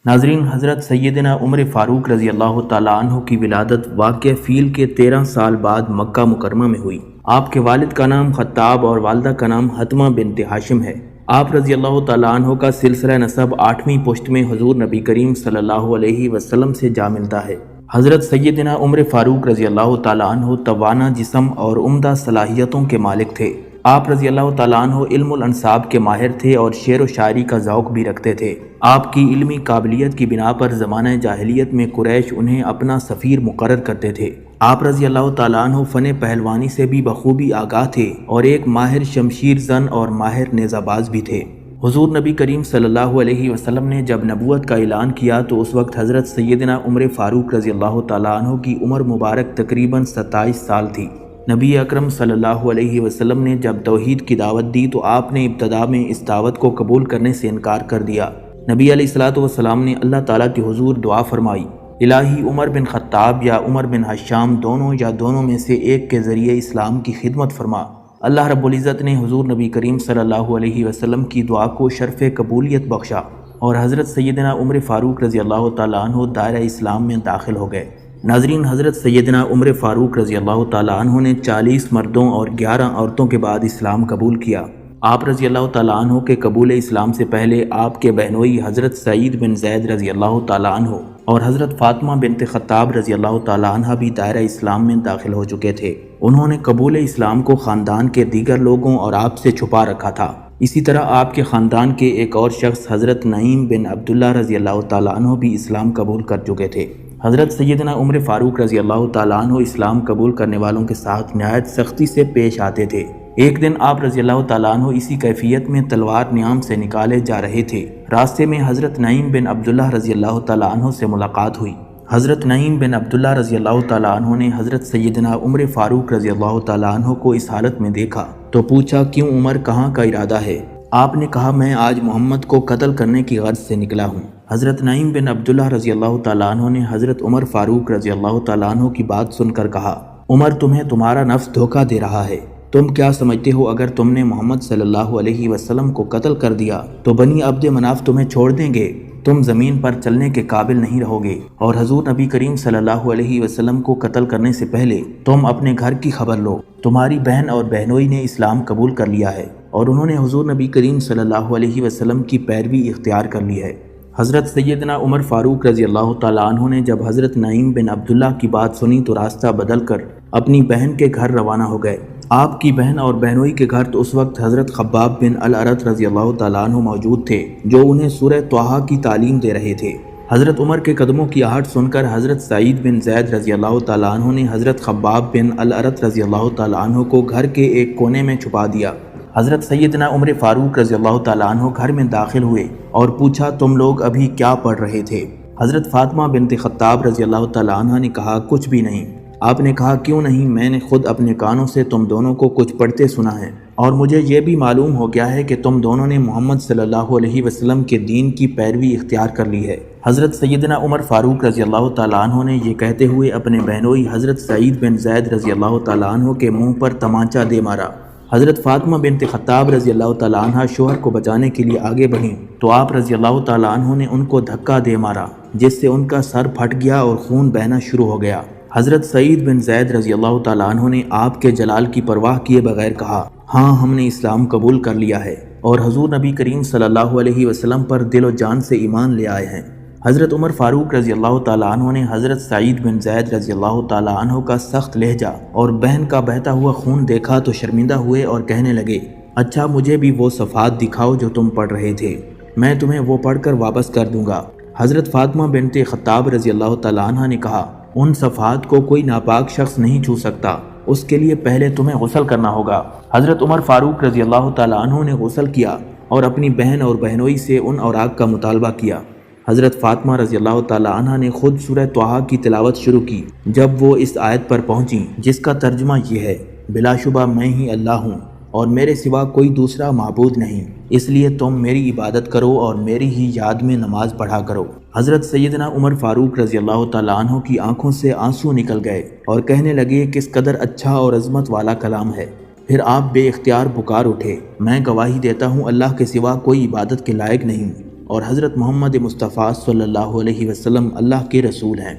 ناظرین، حضرت سیدنا عمر فاروق رضی اللہ تعالیٰ عنہ کی ولادت واقع فیل کے 13 سال بعد مکہ مکرمہ میں ہوئی۔ آپ کے والد کا نام خطاب اور والدہ کا نام حتمہ بنت ہاشم ہے۔ آپ رضی اللہ تعالیٰ عنہ کا سلسلہ نسب 8ویں پشت میں حضور نبی کریم صلی اللہ علیہ وسلم سے جا ملتا ہے۔ حضرت سیدنا عمر فاروق رضی اللہ تعالیٰ عنہ توانا جسم اور عمدہ صلاحیتوں کے مالک تھے۔ آپ رضی اللہ تعالیٰ عنہ علم الانصاب کے ماہر تھے اور شعر و شاعری کا ذوق بھی رکھتے تھے۔ آپ کی علمی قابلیت کی بنا پر زمانہ جاہلیت میں قریش انہیں اپنا سفیر مقرر کرتے تھے۔ آپ رضی اللہ تعالیٰ عنہ فن پہلوانی سے بھی بخوبی آگاہ تھے اور ایک ماہر شمشیر زن اور ماہر نیزہ باز بھی تھے۔ حضور نبی کریم صلی اللہ علیہ وسلم نے جب نبوت کا اعلان کیا تو اس وقت حضرت سیدنا عمر فاروق رضی اللہ تعالیٰ عنہ کی عمر مبارک تقریباً 27 سال تھی۔ نبی اکرم صلی اللہ علیہ وسلم نے جب توحید کی دعوت دی تو آپ نے ابتدا میں اس دعوت کو قبول کرنے سے انکار کر دیا۔ نبی علیہ الصلوۃ والسلام نے اللہ تعالیٰ کے حضور دعا فرمائی، الہی عمر بن خطاب یا عمر بن حشام دونوں یا دونوں میں سے ایک کے ذریعے اسلام کی خدمت فرما۔ اللہ رب العزت نے حضور نبی کریم صلی اللہ علیہ وسلم کی دعا کو شرف قبولیت بخشا اور حضرت سیدنا عمر فاروق رضی اللہ تعالیٰ عنہ دائرہ اسلام میں داخل ہو گئے۔ ناظرین، حضرت سیدنا عمر فاروق رضی اللہ تعالیٰ عنہ نے 40 مردوں اور 11 عورتوں کے بعد اسلام قبول کیا۔ آپ رضی اللہ تعالیٰ عنہ کے قبول اسلام سے پہلے آپ کے بہنوئی حضرت سعید بن زید رضی اللہ تعالیٰ عنہ اور حضرت فاطمہ بنت خطاب رضی اللہ تعالیٰ عنہ بھی دائرہ اسلام میں داخل ہو چکے تھے۔ انہوں نے قبول اسلام کو خاندان کے دیگر لوگوں اور آپ سے چھپا رکھا تھا۔ اسی طرح آپ کے خاندان کے ایک اور شخص حضرت نعیم بن عبداللہ رضی اللہ تعالیٰ عنہ بھی اسلام قبول کر چکے تھے۔ حضرت سیدنا عمر فاروق رضی اللہ تعالیٰ عنہ اسلام قبول کرنے والوں کے ساتھ نہایت سختی سے پیش آتے تھے۔ ایک دن آپ رضی اللہ تعالیٰ عنہ اسی کیفیت میں تلوار نیام سے نکالے جا رہے تھے۔ راستے میں حضرت نعیم بن عبداللہ رضی اللہ تعالیٰ عنہ سے ملاقات ہوئی۔ حضرت نعیم بن عبداللہ رضی اللہ تعالیٰ عنہ نے حضرت سیدنا عمر فاروق رضی اللہ تعالیٰ عنہ کو اس حالت میں دیکھا تو پوچھا، کیوں عمر، کہاں کا ارادہ ہے؟ آپ نے کہا، میں آج محمد کو قتل کرنے کی غرض سے نکلا ہوں۔ حضرت نعیم بن عبداللہ رضی اللہ تعالیٰ عنہ نے حضرت عمر فاروق رضی اللہ تعالیٰ عنہ کی بات سن کر کہا، عمر، تمہیں تمہارا نفس دھوکہ دے رہا ہے۔ تم کیا سمجھتے ہو اگر تم نے محمد صلی اللہ علیہ وسلم کو قتل کر دیا تو بنی عبد مناف تمہیں چھوڑ دیں گے؟ تم زمین پر چلنے کے قابل نہیں رہو گے، اور حضور نبی کریم صلی اللہ علیہ وسلم کو قتل کرنے سے پہلے تم اپنے گھر کی خبر لو۔ تمہاری بہن اور بہنوئی نے اسلام قبول کر لیا ہے اور انہوں نے حضور نبی کریم صلی اللہ علیہ وسلم کی پیروی اختیار کر لی ہے۔ حضرت سیدنا عمر فاروق رضی اللہ تعالیٰ عنہ نے جب حضرت نعیم بن عبداللہ کی بات سنی تو راستہ بدل کر اپنی بہن کے گھر روانہ ہو گئے۔ آپ کی بہن اور بہنوئی کے گھر تو اس وقت حضرت خباب بن الارت رضی اللہ تعالیٰ عنہ موجود تھے جو انہیں سورہ طٰہٰ کی تعلیم دے رہے تھے۔ حضرت عمر کے قدموں کی آہٹ سن کر حضرت سعید بن زید رضی اللہ تعالیٰ عنہ نے حضرت خباب بن الارت رضی اللہ تعالیٰ عنہ کو گھر کے ایک کونے میں چھپا دیا۔ حضرت سیدنا عمر فاروق رضی اللہ تعالیٰ عنہ گھر میں داخل ہوئے اور پوچھا، تم لوگ ابھی کیا پڑھ رہے تھے؟ حضرت فاطمہ بنت خطاب رضی اللہ تعالیٰ عنہ نے کہا، کچھ بھی نہیں۔ آپ نے کہا، کیوں نہیں؟ میں نے خود اپنے کانوں سے تم دونوں کو کچھ پڑھتے سنا ہے، اور مجھے یہ بھی معلوم ہو گیا ہے کہ تم دونوں نے محمد صلی اللہ علیہ وسلم کے دین کی پیروی اختیار کر لی ہے۔ حضرت سیدنا عمر فاروق رضی اللہ تعالیٰ عنہ نے یہ کہتے ہوئے اپنے بہنوئی حضرت سعید بن زید رضی اللہ تعالیٰ عنہ کے منہ پر تمانچہ دے مارا۔ حضرت فاطمہ بنت خطاب رضی اللہ تعالیٰ عنہ شوہر کو بچانے کے لیے آگے بڑھیں تو آپ رضی اللہ تعالیٰ عنہ نے ان کو دھکا دے مارا، جس سے ان کا سر پھٹ گیا اور خون بہنا شروع ہو گیا۔ حضرت سعید بن زید رضی اللہ تعالیٰ عنہ نے آپ کے جلال کی پرواہ کیے بغیر کہا، ہاں، ہم نے اسلام قبول کر لیا ہے اور حضور نبی کریم صلی اللہ علیہ وسلم پر دل و جان سے ایمان لے آئے ہیں۔ حضرت عمر فاروق رضی اللہ تعالیٰ عنہ نے حضرت سعید بن زید رضی اللہ تعالیٰ عنہ کا سخت لہجہ اور بہن کا بہتا ہوا خون دیکھا تو شرمندہ ہوئے اور کہنے لگے، اچھا، مجھے بھی وہ صفحات دکھاؤ جو تم پڑھ رہے تھے، میں تمہیں وہ پڑھ کر واپس کر دوں گا۔ حضرت فاطمہ بنت خطاب رضی اللہ تعالیٰ عنہ نے کہا، ان صفحات کو کوئی ناپاک شخص نہیں چھو سکتا، اس کے لیے پہلے تمہیں غسل کرنا ہوگا۔ حضرت عمر فاروق رضی اللہ تعالیٰ عنہ نے غسل کیا اور اپنی بہن اور بہنوئی سے ان اوراق کا مطالبہ کیا۔ حضرت فاطمہ رضی اللہ تعالیٰ عنہ نے خود سورہ طٰہٰ کی تلاوت شروع کی جب وہ اس آیت پر پہنچیں جس کا ترجمہ یہ ہے، بلا شبہ میں ہی اللہ ہوں اور میرے سوا کوئی دوسرا معبود نہیں، اس لیے تم میری عبادت کرو اور میری ہی یاد میں نماز پڑھا کرو۔ حضرت سیدنا عمر فاروق رضی اللہ تعالیٰ عنہ کی آنکھوں سے آنسو نکل گئے اور کہنے لگے، کس قدر اچھا اور عظمت والا کلام ہے۔ پھر آپ بے اختیار پکار اٹھے، میں گواہی دیتا ہوں اللہ کے سوا کوئی عبادت کے لائق نہیں۔ اور حضرت محمد مصطفیٰ صلی اللہ علیہ وسلم اللہ کے رسول ہیں۔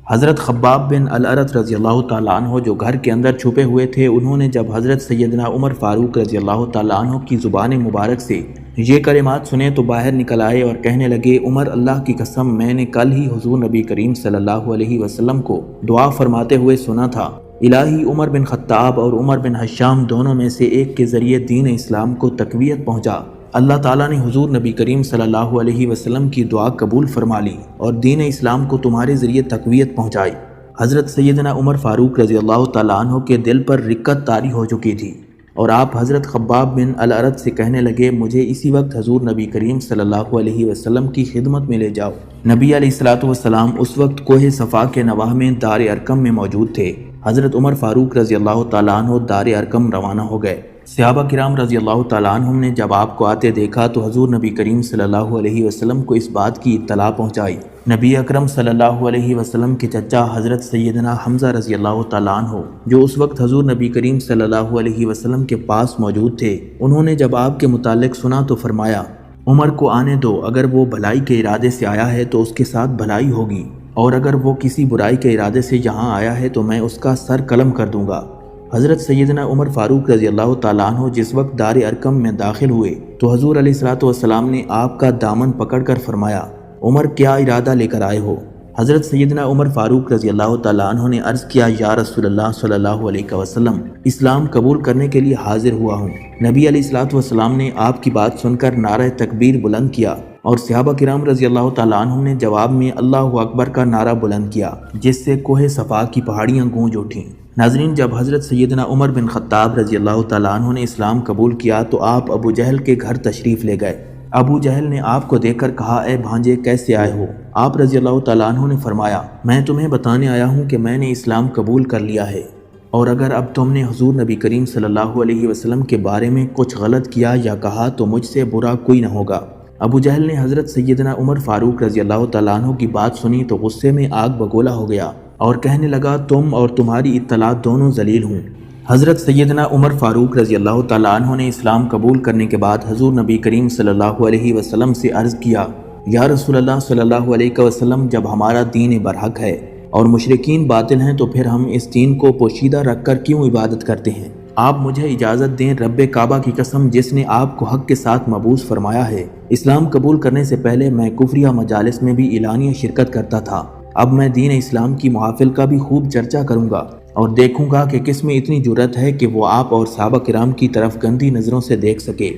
حضرت خباب بن الارت رضی اللہ تعالیٰ عنہ جو گھر کے اندر چھپے ہوئے تھے، انہوں نے جب حضرت سیدنا عمر فاروق رضی اللہ تعالیٰ عنہ کی زبان مبارک سے یہ کلمات سنے تو باہر نکل آئے اور کہنے لگے، عمر، اللہ کی قسم، میں نے کل ہی حضور نبی کریم صلی اللہ علیہ وسلم کو دعا فرماتے ہوئے سنا تھا، الہی عمر بن خطاب اور عمر بن حشام دونوں میں سے ایک کے ذریعے دین اسلام کو تقویت پہنچا۔ اللہ تعالیٰ نے حضور نبی کریم صلی اللہ علیہ وسلم کی دعا قبول فرما لی اور دین اسلام کو تمہارے ذریعے تقویت پہنچائی۔ حضرت سیدنا عمر فاروق رضی اللہ تعالیٰ عنہ کے دل پر رکت طاری ہو چکی تھی اور آپ حضرت خباب بن الارت سے کہنے لگے، مجھے اسی وقت حضور نبی کریم صلی اللہ علیہ وسلم کی خدمت میں لے جاؤ۔ نبی علیہ الصلوۃ والسلام اس وقت کوہ صفا کے نواح میں دار ارقم میں موجود تھے۔ حضرت عمر فاروق رضی اللہ تعالیٰ عنہ دار ارقم روانہ ہو گئے۔ صحابہ کرام رضی اللہ تعالیٰ عنہم نے جب آپ کو آتے دیکھا تو حضور نبی کریم صلی اللہ علیہ وسلم کو اس بات کی اطلاع پہنچائی۔ نبی اکرم صلی اللہ علیہ وسلم کے چچا حضرت سیدنا حمزہ رضی اللہ تعالیٰ عنہ جو اس وقت حضور نبی کریم صلی اللہ علیہ وسلم کے پاس موجود تھے، انہوں نے جب آپ کے متعلق سنا تو فرمایا، عمر کو آنے دو، اگر وہ بھلائی کے ارادے سے آیا ہے تو اس کے ساتھ بھلائی ہوگی، اور اگر وہ کسی برائی کے ارادے سے یہاں آیا ہے تو میں اس کا سر قلم کر دوں گا۔ حضرت سیدنا عمر فاروق رضی اللہ تعالیٰ عنہ جس وقت دار ارقم میں داخل ہوئے تو حضور علیہ الصلوۃ والسلام نے آپ کا دامن پکڑ کر فرمایا، عمر، کیا ارادہ لے کر آئے ہو؟ حضرت سیدنا عمر فاروق رضی اللہ تعالیٰ عنہ نے عرض کیا، یا رسول اللہ صلی اللہ علیہ وسلم، اسلام قبول کرنے کے لیے حاضر ہوا ہوں۔ نبی علیہ الصلوۃ والسلام نے آپ کی بات سن کر نعرہ تکبیر بلند کیا اور صحابہ کرام رضی اللہ تعالیٰ عنہ نے جواب میں اللہ اکبر کا نعرہ بلند کیا، جس سے کوہ صفا کی پہاڑیاں گونج اٹھیں۔ ناظرین، جب حضرت سیدنا عمر بن خطاب رضی اللہ تعالیٰ عنہ نے اسلام قبول کیا تو آپ ابو جہل کے گھر تشریف لے گئے۔ ابو جہل نے آپ کو دیکھ کر کہا، اے بھانجے، کیسے آئے ہو؟ آپ رضی اللہ تعالیٰ عنہ نے فرمایا، میں تمہیں بتانے آیا ہوں کہ میں نے اسلام قبول کر لیا ہے، اور اگر اب تم نے حضور نبی کریم صلی اللہ علیہ وسلم کے بارے میں کچھ غلط کیا یا کہا تو مجھ سے برا کوئی نہ ہوگا۔ ابو جہل نے حضرت سیدنا عمر فاروق رضی اللہ تعالیٰ عنہ کی بات سنی تو غصے میں آگ بگولا ہو گیا اور کہنے لگا، تم اور تمہاری اطلاعات دونوں ذلیل ہوں۔ حضرت سیدنا عمر فاروق رضی اللہ تعالیٰ عنہ نے اسلام قبول کرنے کے بعد حضور نبی کریم صلی اللہ علیہ وسلم سے عرض کیا، یا رسول اللہ صلی اللہ علیہ وسلم، جب ہمارا دین برحق ہے اور مشرکین باطل ہیں تو پھر ہم اس دین کو پوشیدہ رکھ کر کیوں عبادت کرتے ہیں؟ آپ مجھے اجازت دیں، رب کعبہ کی قسم جس نے آپ کو حق کے ساتھ مبعوث فرمایا ہے، اسلام قبول کرنے سے پہلے میں کفریہ مجالس میں بھی اعلانیہ شرکت کرتا تھا، اب میں دین اسلام کی محافل کا بھی خوب چرچا کروں گا اور دیکھوں گا کہ کس میں اتنی جرأت ہے کہ وہ آپ اور صحابہ کرام کی طرف گندی نظروں سے دیکھ سکے۔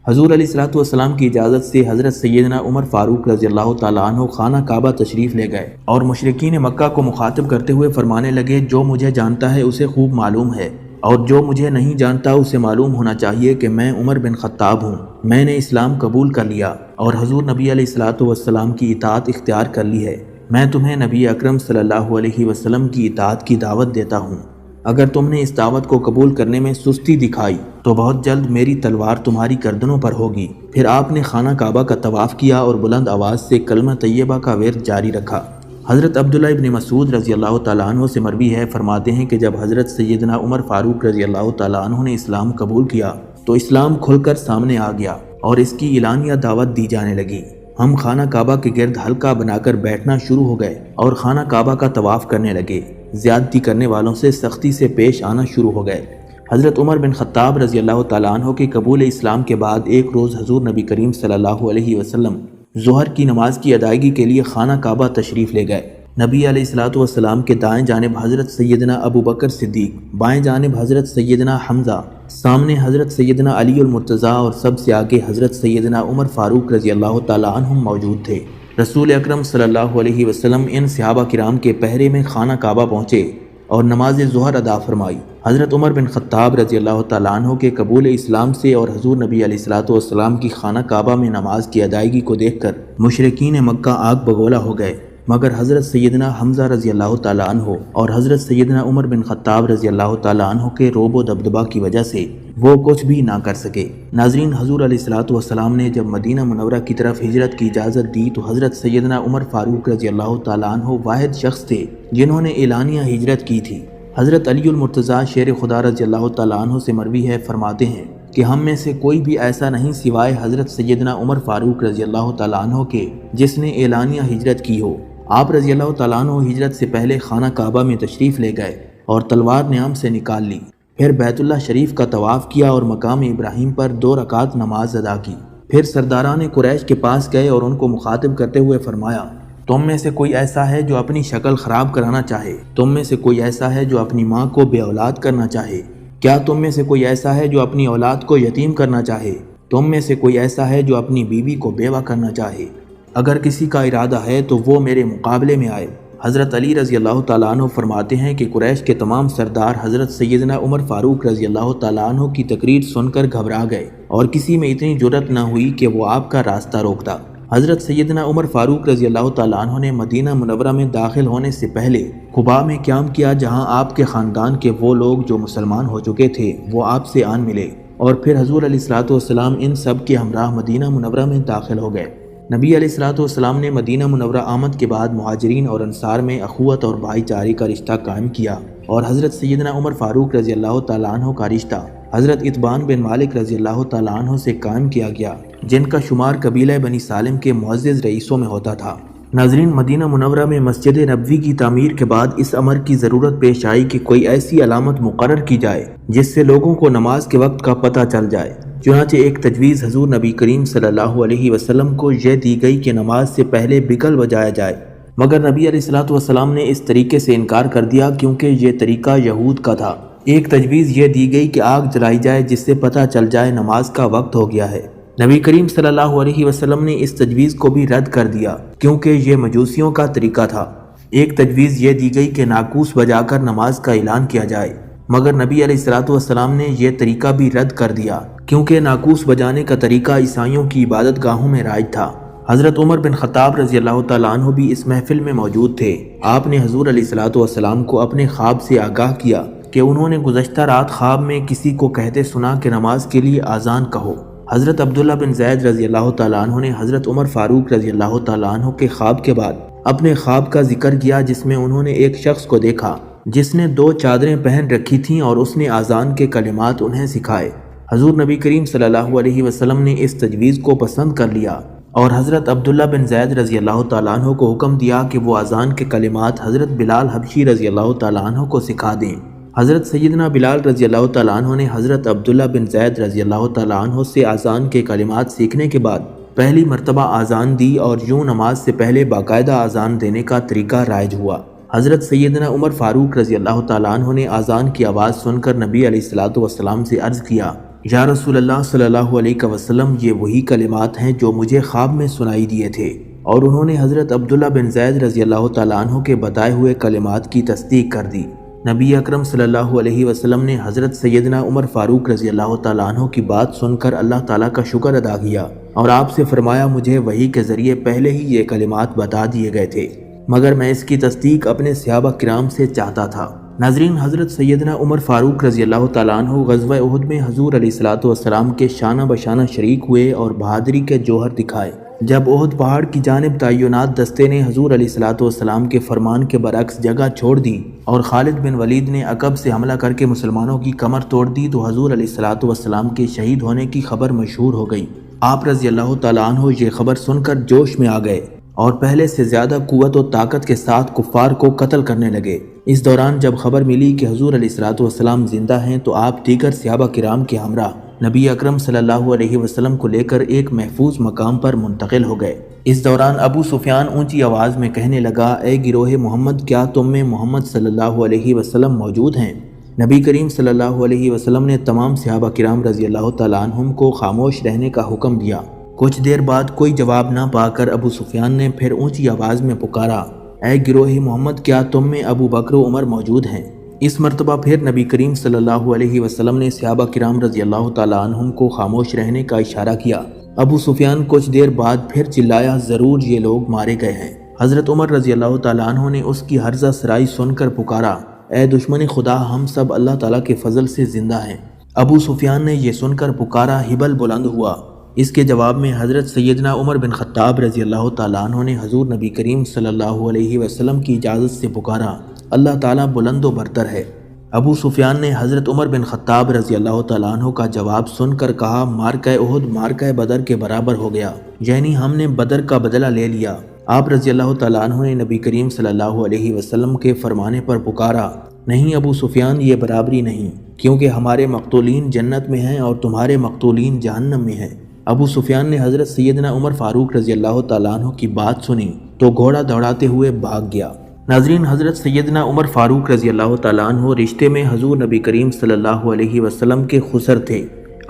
حضور علیہ الصلوۃ والسلام کی اجازت سے حضرت سیدنا عمر فاروق رضی اللہ تعالیٰ عنہ خانہ کعبہ تشریف لے گئے اور مشرکین مکہ کو مخاطب کرتے ہوئے فرمانے لگے، جو مجھے جانتا ہے اسے خوب معلوم ہے، اور جو مجھے نہیں جانتا اسے معلوم ہونا چاہیے کہ میں عمر بن خطاب ہوں، میں نے اسلام قبول کر لیا اور حضور نبی علیہ الصلوۃ والسلام کی اطاعت اختیار کر لی ہے۔ میں تمہیں نبی اکرم صلی اللہ علیہ وسلم کی اطاعت کی دعوت دیتا ہوں۔ اگر تم نے اس دعوت کو قبول کرنے میں سستی دکھائی تو بہت جلد میری تلوار تمہاری گردنوں پر ہوگی۔ پھر آپ نے خانہ کعبہ کا طواف کیا اور بلند آواز سے کلمہ طیبہ کا ورد جاری رکھا۔ حضرت عبداللہ ابن مسعود رضی اللہ تعالیٰ عنہ سے مروی ہے، فرماتے ہیں کہ جب حضرت سیدنا عمر فاروق رضی اللہ تعالیٰ عنہ نے اسلام قبول کیا تو اسلام کھل کر سامنے آ گیا اور اس کی اعلانیہ دعوت دی جانے لگی۔ ہم خانہ کعبہ کے گرد حلقہ بنا کر بیٹھنا شروع ہو گئے اور خانہ کعبہ کا طواف کرنے لگے، زیادتی کرنے والوں سے سختی سے پیش آنا شروع ہو گئے۔ حضرت عمر بن خطاب رضی اللہ تعالیٰ عنہ کے قبول اسلام کے بعد ایک روز حضور نبی کریم صلی اللہ علیہ وسلم ظہر کی نماز کی ادائیگی کے لیے خانہ کعبہ تشریف لے گئے۔ نبی علیہ الصلوۃ والسلام کے دائیں جانب حضرت سیدنا ابو بکر صدیق، بائیں جانب حضرت سیدنا حمزہ، سامنے حضرت سیدنا علی المرتضیٰ اور سب سے آگے حضرت سیدنا عمر فاروق رضی اللہ تعالیٰ عنہ موجود تھے۔ رسول اکرم صلی اللہ علیہ وسلم ان صحابہ کرام کے پہرے میں خانہ کعبہ پہنچے اور نماز ظہر ادا فرمائی۔ حضرت عمر بن خطاب رضی اللہ تعالیٰ عنہ کے قبول اسلام سے اور حضور نبی علیہ الصلوۃ والسلام کی خانہ کعبہ میں نماز کی ادائیگی کو دیکھ کر مشرکین مکہ آگ بگولا ہو گئے، مگر حضرت سیدنا حمزہ رضی اللہ تعالیٰ عنہ اور حضرت سیدنا عمر بن خطاب رضی اللہ تعالیٰ عنہ کے روب و دبدبہ کی وجہ سے وہ کچھ بھی نہ کر سکے۔ ناظرین، حضور علیہ الصلوۃ والسلام نے جب مدینہ منورہ کی طرف ہجرت کی اجازت دی تو حضرت سیدنا عمر فاروق رضی اللہ تعالیٰ عنہ واحد شخص تھے جنہوں نے اعلانیہ ہجرت کی تھی۔ حضرت علی المرتضیٰ شیر خدا رضی اللہ تعالیٰ عنہ سے مروی ہے، فرماتے ہیں کہ ہم میں سے کوئی بھی ایسا نہیں سوائے حضرت سیدنا عمر فاروق رضی اللہ تعالیٰ عنہ کے جس نے اعلانیہ ہجرت کی ہو۔ آپ رضی اللہ تعالیٰ عنہ ہجرت سے پہلے خانہ کعبہ میں تشریف لے گئے اور تلوار نیام سے نکال لی، پھر بیت اللہ شریف کا طواف کیا اور مقام ابراہیم پر 2 رکعت نماز ادا کی، پھر سرداران قریش کے پاس گئے اور ان کو مخاطب کرتے ہوئے فرمایا، تم میں سے کوئی ایسا ہے جو اپنی شکل خراب کرانا چاہے؟ تم میں سے کوئی ایسا ہے جو اپنی ماں کو بے اولاد کرنا چاہے؟ کیا تم میں سے کوئی ایسا ہے جو اپنی اولاد کو یتیم کرنا چاہے؟ تم میں سے کوئی ایسا ہے جو اپنی بیوی کو بیوہ کرنا چاہے؟ اگر کسی کا ارادہ ہے تو وہ میرے مقابلے میں آئے۔ حضرت علی رضی اللہ تعالیٰ عنہ فرماتے ہیں کہ قریش کے تمام سردار حضرت سیدنا عمر فاروق رضی اللہ تعالیٰ عنہ کی تقریر سن کر گھبرا گئے اور کسی میں اتنی جرأت نہ ہوئی کہ وہ آپ کا راستہ روکتا۔ حضرت سیدنا عمر فاروق رضی اللہ تعالیٰ عنہ نے مدینہ منورہ میں داخل ہونے سے پہلے قباء میں قیام کیا، جہاں آپ کے خاندان کے وہ لوگ جو مسلمان ہو چکے تھے وہ آپ سے آن ملے، اور پھر حضور علیہ الصلوۃ والسلام ان سب کے ہمراہ مدینہ منورہ میں داخل ہو گئے۔ نبی علیہ الصلوۃ والسلام نے مدینہ منورہ آمد کے بعد مہاجرین اور انصار میں اخوت اور بھائی چارے کا رشتہ قائم کیا، اور حضرت سیدنا عمر فاروق رضی اللہ تعالیٰ عنہ کا رشتہ حضرت اتبان بن مالک رضی اللہ تعالیٰ عنہ سے قائم کیا گیا، جن کا شمار قبیلہ بنی سالم کے معزز رئیسوں میں ہوتا تھا۔ ناظرین، مدینہ منورہ میں مسجد نبوی کی تعمیر کے بعد اس امر کی ضرورت پیش آئی کہ کوئی ایسی علامت مقرر کی جائے جس سے لوگوں کو نماز کے وقت کا پتہ چل جائے۔ چنانچہ ایک تجویز حضور نبی کریم صلی اللہ علیہ وسلم کو یہ دی گئی کہ نماز سے پہلے بگل بجایا جائے، مگر نبی علیہ الصلوۃ والسلام نے اس طریقے سے انکار کر دیا کیونکہ یہ طریقہ یہود کا تھا۔ ایک تجویز یہ دی گئی کہ آگ جلائی جائے جس سے پتہ چل جائے نماز کا وقت ہو گیا ہے۔ نبی کریم صلی اللہ علیہ وسلم نے اس تجویز کو بھی رد کر دیا کیونکہ یہ مجوسیوں کا طریقہ تھا۔ ایک تجویز یہ دی گئی کہ ناقوس بجا کر نماز کا اعلان کیا جائے، مگر نبی علیہ الصلوۃ والسلام نے یہ طریقہ بھی رد کر دیا کیونکہ ناقوس بجانے کا طریقہ عیسائیوں کی عبادت گاہوں میں رائج تھا۔ حضرت عمر بن خطاب رضی اللہ تعالیٰ عنہ بھی اس محفل میں موجود تھے۔ آپ نے حضور علیہ الصلوۃ والسلام کو اپنے خواب سے آگاہ کیا کہ انہوں نے گزشتہ رات خواب میں کسی کو کہتے سنا کہ نماز کے لیے آذان کہو۔ حضرت عبداللہ بن زید رضی اللہ تعالیٰ عنہ نے حضرت عمر فاروق رضی اللہ تعالیٰ عنہ کے خواب کے بعد اپنے خواب کا ذکر کیا، جس میں انہوں نے ایک شخص کو دیکھا جس نے 2 چادریں پہن رکھی تھیں اور اس نے آذان کے کلمات انہیں سکھائے۔ حضور نبی کریم صلی اللہ علیہ وسلم نے اس تجویز کو پسند کر لیا اور حضرت عبداللہ بن زید رضی اللہ تعالیٰ عنہ کو حکم دیا کہ وہ آذان کے کلمات حضرت بلال حبشی رضی اللہ تعالیٰ عنہ کو سکھا دیں۔ حضرت سیدنا بلال رضی اللہ تعالیٰ عنہ نے حضرت عبداللہ بن زید رضی اللہ تعالیٰ عنہ سے آذان کے کلمات سیکھنے کے بعد پہلی مرتبہ آذان دی، اور یوں نماز سے پہلے باقاعدہ آذان دینے کا طریقہ رائج ہوا۔ حضرت سیدنا عمر فاروق رضی اللہ تعالیٰ عنہ نے آذان کی آواز سن کر نبی علیہ الصلوۃ والسلام سے عرض کیا، یا رسول اللہ صلی اللہ علیہ وسلم، یہ وہی کلمات ہیں جو مجھے خواب میں سنائی دیے تھے، اور انہوں نے حضرت عبداللہ بن زید رضی اللہ تعالیٰ عنہ کے بتائے ہوئے کلمات کی تصدیق کر دی۔ نبی اکرم صلی اللہ علیہ وسلم نے حضرت سیدنا عمر فاروق رضی اللہ تعالیٰ عنہ کی بات سن کر اللہ تعالیٰ کا شکر ادا کیا اور آپ سے فرمایا، مجھے وحی کے ذریعے پہلے ہی یہ کلمات بتا دیے گئے تھے، مگر میں اس کی تصدیق اپنے صحابہ کرام سے چاہتا تھا۔ ناظرین، حضرت سیدنا عمر فاروق رضی اللہ تعالیٰ عنہ غزوہ احد میں حضور علیہ الصلوۃ والسلام کے شانہ بشانہ شریک ہوئے اور بہادری کے جوہر دکھائے۔ جب احد پہاڑ کی جانب تعینات دستے نے حضور علیہ الصلوۃ والسلام کے فرمان کے برعکس جگہ چھوڑ دی اور خالد بن ولید نے عقب سے حملہ کر کے مسلمانوں کی کمر توڑ دی، تو حضور علیہ الصلوۃ والسلام کے شہید ہونے کی خبر مشہور ہو گئی۔ آپ رضی اللہ تعالیٰ عنہ یہ خبر سن کر جوش میں آ گئے اور پہلے سے زیادہ قوت و طاقت کے ساتھ کفار کو قتل کرنے لگے۔ اس دوران جب خبر ملی کہ حضور علیہ الصلوۃ والسلام زندہ ہیں، تو آپ دیگر صحابہ کرام کے ہمراہ نبی اکرم صلی اللہ علیہ وسلم کو لے کر ایک محفوظ مقام پر منتقل ہو گئے۔ اس دوران ابو سفیان اونچی آواز میں کہنے لگا، اے گروہ محمد، کیا تم میں محمد صلی اللہ علیہ وسلم موجود ہیں؟ نبی کریم صلی اللہ علیہ وسلم نے تمام صحابہ کرام رضی اللہ تعالیٰ عنہم کو خاموش رہنے کا حکم دیا۔ کچھ دیر بعد کوئی جواب نہ پا کر ابو سفیان نے پھر اونچی آواز میں پکارا، اے گروہ محمد، کیا تم میں ابو بکر و عمر موجود ہیں؟ اس مرتبہ پھر نبی کریم صلی اللہ علیہ وسلم نے صحابہ کرام رضی اللہ تعالیٰ عنہم کو خاموش رہنے کا اشارہ کیا۔ ابو سفیان کچھ دیر بعد پھر چلایا، ضرور یہ لوگ مارے گئے ہیں۔ حضرت عمر رضی اللہ تعالیٰ عنہ نے اس کی ہرزہ سرائی سن کر پکارا، اے دشمن خدا، ہم سب اللہ تعالیٰ کے فضل سے زندہ ہیں۔ ابو سفیان نے یہ سن کر پکارا، ہبل بلند ہوا۔ اس کے جواب میں حضرت سیدنا عمر بن خطاب رضی اللہ تعالیٰ عنہ نے حضور نبی کریم صلی اللہ علیہ وسلم کی اجازت سے پکارا، اللہ تعالیٰ بلند و برتر ہے۔ ابو سفیان نے حضرت عمر بن خطاب رضی اللہ تعالیٰ عنہ کا جواب سن کر کہا، مارکہ احد مارکہ بدر کے برابر ہو گیا، یعنی ہم نے بدر کا بدلہ لے لیا۔ آپ رضی اللہ تعالیٰ عنہ نے نبی کریم صلی اللہ علیہ وسلم کے فرمانے پر پکارا، نہیں ابو سفیان، یہ برابری نہیں، کیونکہ ہمارے مقتولین جنت میں ہیں اور تمہارے مقتولین جہنم میں ہیں۔ ابو سفیان نے حضرت سیدنا عمر فاروق رضی اللہ تعالیٰ عنہ کی بات سنی تو گھوڑا دوڑاتے ہوئے بھاگ گیا۔ ناظرین، حضرت سیدنا عمر فاروق رضی اللہ تعالیٰ عنہ رشتے میں حضور نبی کریم صلی اللہ علیہ وسلم کے خسر تھے۔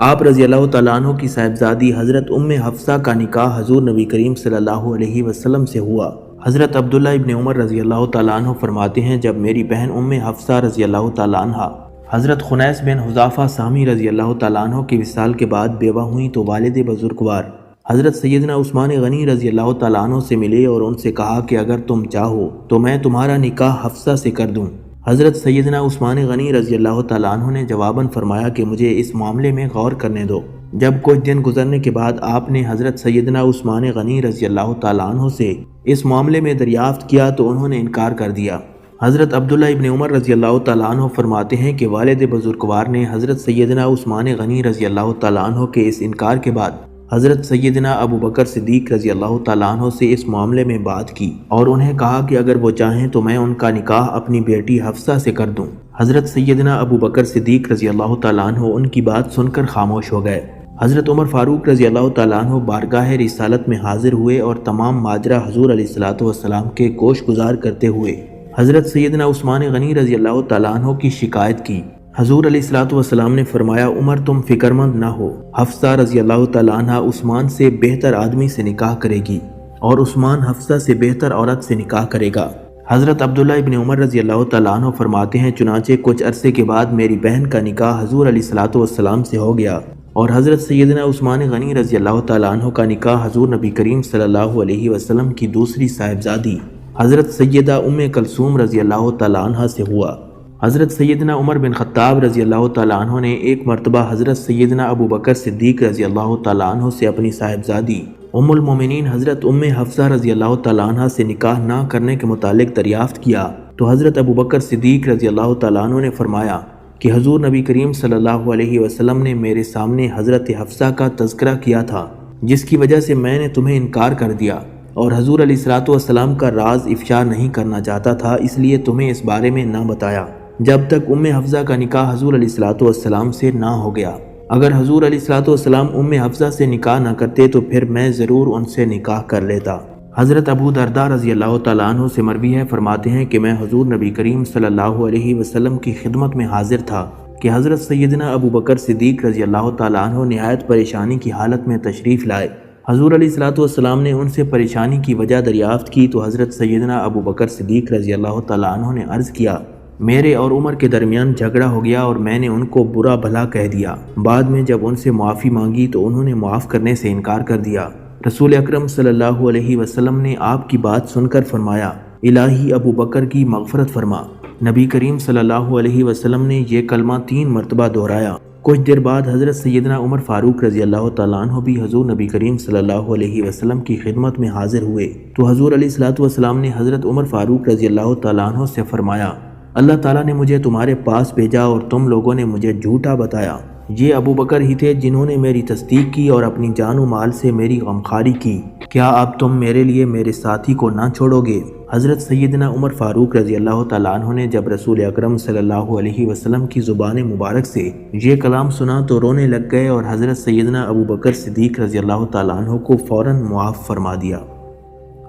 آپ رضی اللہ تعالیٰ عنہ کی صاحبزادی حضرت ام حفصہ کا نکاح حضور نبی کریم صلی اللہ علیہ وسلم سے ہوا۔ حضرت عبداللہ ابن عمر رضی اللہ تعالیٰ عنہ فرماتے ہیں، جب میری بہن ام حفصہ رضی اللہ تعالیٰ عنہ حضرت خنیس بن حذافہ سامی رضی اللہ تعالیٰ عنہ کی وصال کے بعد بیوہ ہوئیں تو والد بزرگوار حضرت سیدنا عثمان غنی رضی اللہ تعالیٰ عنہ سے ملے اور ان سے کہا کہ اگر تم چاہو تو میں تمہارا نکاح حفصہ سے کر دوں۔ حضرت سیدنا عثمان غنی رضی اللہ تعالیٰ عنہ نے جواباً فرمایا کہ مجھے اس معاملے میں غور کرنے دو۔ جب کچھ دن گزرنے کے بعد آپ نے حضرت سیدنا عثمان غنی رضی اللہ تعالیٰ عنہ سے اس معاملے میں دریافت کیا تو انہوں نے انکار کر دیا۔ حضرت عبداللہ ابن عمر رضی اللہ تعالیٰ عنہ فرماتے ہیں کہ والد بزرگوار نے حضرت سیدنا عثمان غنی رضی اللہ تعالیٰ عنہ کے اس انکار کے بعد حضرت سیدنا ابو بکر صدیق رضی اللہ تعالیٰ عنہ سے اس معاملے میں بات کی اور انہیں کہا کہ اگر وہ چاہیں تو میں ان کا نکاح اپنی بیٹی حفصہ سے کر دوں۔ حضرت سیدنا ابو بکر صدیق رضی اللہ تعالیٰ عنہ ان کی بات سن کر خاموش ہو گئے۔ حضرت عمر فاروق رضی اللہ تعالیٰ عنہ بارگاہ رسالت میں حاضر ہوئے اور تمام ماجرا حضور علیہ السلام کے گوش گزار کرتے ہوئے حضرت سیدنا عثمان غنی رضی اللہ تعالیٰ عنہ کی شکایت کی۔ حضور علیہ السلام نے فرمایا، عمر تم فکر مند نہ ہو، حفصہ رضی اللہ تعالیٰ عنہ عثمان سے بہتر آدمی سے نکاح کرے گی اور عثمان حفصہ سے بہتر عورت سے نکاح کرے گا۔ حضرت عبداللہ ابن عمر رضی اللہ تعالیٰ عنہ فرماتے ہیں، چنانچہ کچھ عرصے کے بعد میری بہن کا نکاح حضور علیہ السلام سے ہو گیا اور حضرت سیدنا عثمان غنی رضی اللہ تعالیٰ عنہ کا نکاح حضور نبی کریم صلی اللہ علیہ وسلم کی دوسری صاحبزادی حضرت سیدہ ام کلثوم رضی اللہ تعالیٰ عنہ سے ہوا۔ حضرت سیدنا عمر بن خطاب رضی اللہ تعالیٰ عنہ نے ایک مرتبہ حضرت سیدنا ابو بکر صدیق رضی اللہ تعالیٰ عنہ سے اپنی صاحبزادی ام المومنین حضرت ام حفصہ رضی اللہ تعالیٰ عنہ سے نکاح نہ کرنے کے متعلق دریافت کیا تو حضرت ابو بکر صدیق رضی اللہ تعالیٰ عنہ نے فرمایا کہ حضور نبی کریم صلی اللہ علیہ وسلم نے میرے سامنے حضرت حفصہ کا تذکرہ کیا تھا، جس کی وجہ سے میں نے تمہیں انکار کر دیا اور حضور علیہ السلام کا راز افشا نہیں کرنا چاہتا تھا، اس لیے تمہیں اس بارے میں نہ بتایا جب تک ام حفصہ کا نکاح حضور علیہ السلام سے نہ ہو گیا۔ اگر حضور علیہ السلام ام حفصہ سے نکاح نہ کرتے تو پھر میں ضرور ان سے نکاح کر لیتا۔ حضرت ابو درداء رضی اللہ تعالیٰ عنہ سے مروی ہے، فرماتے ہیں کہ میں حضور نبی کریم صلی اللہ علیہ وسلم کی خدمت میں حاضر تھا کہ حضرت سیدنا ابو بکر صدیق رضی اللہ تعالیٰ عنہ نہایت پریشانی کی حالت میں تشریف لائے۔ حضور علیہ السلام نے ان سے پریشانی کی وجہ دریافت کی تو حضرت سیدنا ابو بکر صدیق رضی اللہ تعالیٰ عنہ نے عرض کیا، میرے اور عمر کے درمیان جھگڑا ہو گیا اور میں نے ان کو برا بھلا کہہ دیا۔ بعد میں جب ان سے معافی مانگی تو انہوں نے معاف کرنے سے انکار کر دیا۔ رسول اکرم صلی اللہ علیہ وسلم نے آپ کی بات سن کر فرمایا، الہی ابو بکر کی مغفرت فرما۔ نبی کریم صلی اللہ علیہ وسلم نے یہ کلمہ 3 مرتبہ دہرایا۔ کچھ دیر بعد حضرت سیدنا عمر فاروق رضی اللہ تعالیٰ عنہ بھی حضور نبی کریم صلی اللہ علیہ وسلم کی خدمت میں حاضر ہوئے تو حضور علیہ السلام نے حضرت عمر فاروق رضی اللہ تعالیٰ عنہ سے فرمایا، اللہ تعالیٰ نے مجھے تمہارے پاس بھیجا اور تم لوگوں نے مجھے جھوٹا بتایا۔ یہ ابو بکر ہی تھے جنہوں نے میری تصدیق کی اور اپنی جان و مال سے میری غمخواری کی۔ کیا اب تم میرے لیے میرے ساتھی کو نہ چھوڑو گے؟ حضرت سیدنا عمر فاروق رضی اللہ تعالیٰ عنہ نے جب رسول اکرم صلی اللہ علیہ وسلم کی زبان مبارک سے یہ کلام سنا تو رونے لگ گئے اور حضرت سیدنا ابو بکر صدیق رضی اللہ تعالیٰ عنہ کو فوراً معاف فرما دیا۔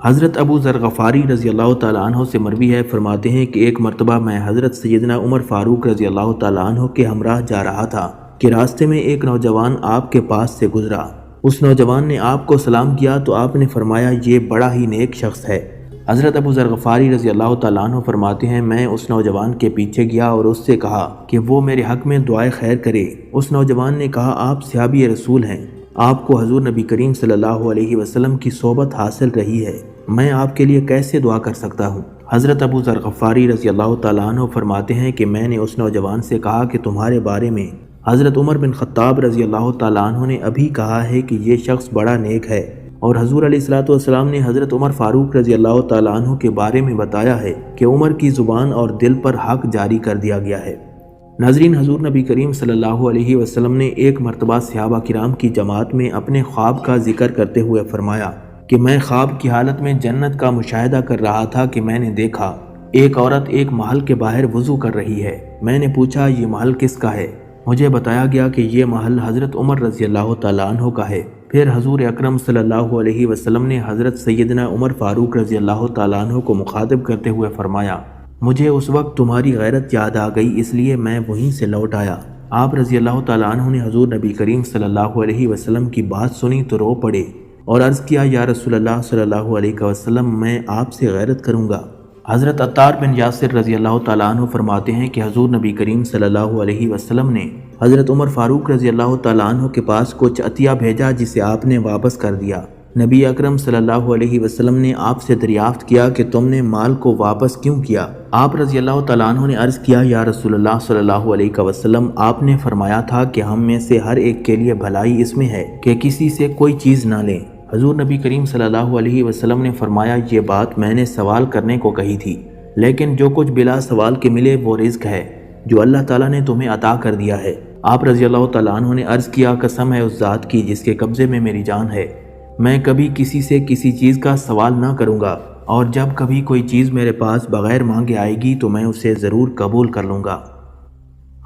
حضرت ابو ذر غفاری رضی اللہ تعالیٰ عنہ سے مروی ہے، فرماتے ہیں کہ ایک مرتبہ میں حضرت سیدنا عمر فاروق رضی اللہ تعالیٰ عنہ کے ہمراہ جا رہا تھا کہ راستے میں ایک نوجوان آپ کے پاس سے گزرا۔ اس نوجوان نے آپ کو سلام کیا تو آپ نے فرمایا، یہ بڑا ہی نیک شخص ہے۔ حضرت ابو ذر غفاری رضی اللہ تعالیٰ عنہ فرماتے ہیں، میں اس نوجوان کے پیچھے گیا اور اس سے کہا کہ وہ میرے حق میں دعائے خیر کرے۔ اس نوجوان نے کہا، آپ صحابی رسول ہیں، آپ کو حضور نبی کریم صلی اللہ علیہ وسلم کی صحبت حاصل رہی ہے، میں آپ کے لیے کیسے دعا کر سکتا ہوں؟ حضرت ابو ذر غفاری رضی اللہ تعالیٰ عنہ فرماتے ہیں کہ میں نے اس نوجوان سے کہا کہ تمہارے بارے میں حضرت عمر بن خطاب رضی اللہ تعالیٰ عنہ نے ابھی کہا ہے کہ یہ شخص بڑا نیک ہے، اور حضور علیہ السلام نے حضرت عمر فاروق رضی اللہ تعالیٰ عنہ کے بارے میں بتایا ہے کہ عمر کی زبان اور دل پر حق جاری کر دیا گیا ہے۔ ناظرین، حضور نبی کریم صلی اللہ علیہ وسلم نے ایک مرتبہ صحابہ کرام کی جماعت میں اپنے خواب کا ذکر کرتے ہوئے فرمایا کہ میں خواب کی حالت میں جنت کا مشاہدہ کر رہا تھا کہ میں نے دیکھا ایک عورت ایک محل کے باہر وضو کر رہی ہے۔ میں نے پوچھا یہ محل کس کا ہے؟ مجھے بتایا گیا کہ یہ محل حضرت عمر رضی اللہ تعالیٰ عنہ کا ہے۔ پھر حضور اکرم صلی اللہ علیہ وسلم نے حضرت سیدنا عمر فاروق رضی اللہ تعالیٰ عنہ کو مخاطب کرتے ہوئے فرمایا، مجھے اس وقت تمہاری غیرت یاد آ گئی، اس لیے میں وہیں سے لوٹ آیا۔ آپ رضی اللہ تعالیٰ عنہ نے حضور نبی کریم صلی اللہ علیہ وسلم کی بات سنی تو رو پڑے اور عرض کیا، یا رسول اللہ صلی اللہ علیہ وسلم، میں آپ سے غیرت کروں گا۔ حضرت عطار بن یاسر رضی اللہ تعالیٰ عنہ فرماتے ہیں کہ حضور نبی کریم صلی اللہ علیہ وسلم نے حضرت عمر فاروق رضی اللہ تعالیٰ عنہ کے پاس کچھ عطیہ بھیجا جسے آپ نے واپس کر دیا۔ نبی اکرم صلی اللہ علیہ وسلم نے آپ سے دریافت کیا کہ تم نے مال کو واپس کیوں کیا؟ آپ رضی اللہ تعالیٰ عنہ نے عرض کیا، یا رسول اللہ صلی اللہ علیہ وسلم، آپ نے فرمایا تھا کہ ہم میں سے ہر ایک کے لیے بھلائی اس میں ہے کہ کسی سے کوئی چیز نہ لیں۔ حضور نبی کریم صلی اللہ علیہ وسلم نے فرمایا، یہ بات میں نے سوال کرنے کو کہی تھی، لیکن جو کچھ بلا سوال کے ملے وہ رزق ہے جو اللہ تعالیٰ نے تمہیں عطا کر دیا ہے۔ آپ رضی اللہ تعالیٰ عنہ نے عرض کیا، قسم ہے اس ذات کی جس کے قبضے میں میری جان ہے، میں کبھی کسی سے کسی چیز کا سوال نہ کروں گا، اور جب کبھی کوئی چیز میرے پاس بغیر مانگے آئے گی تو میں اسے ضرور قبول کر لوں گا۔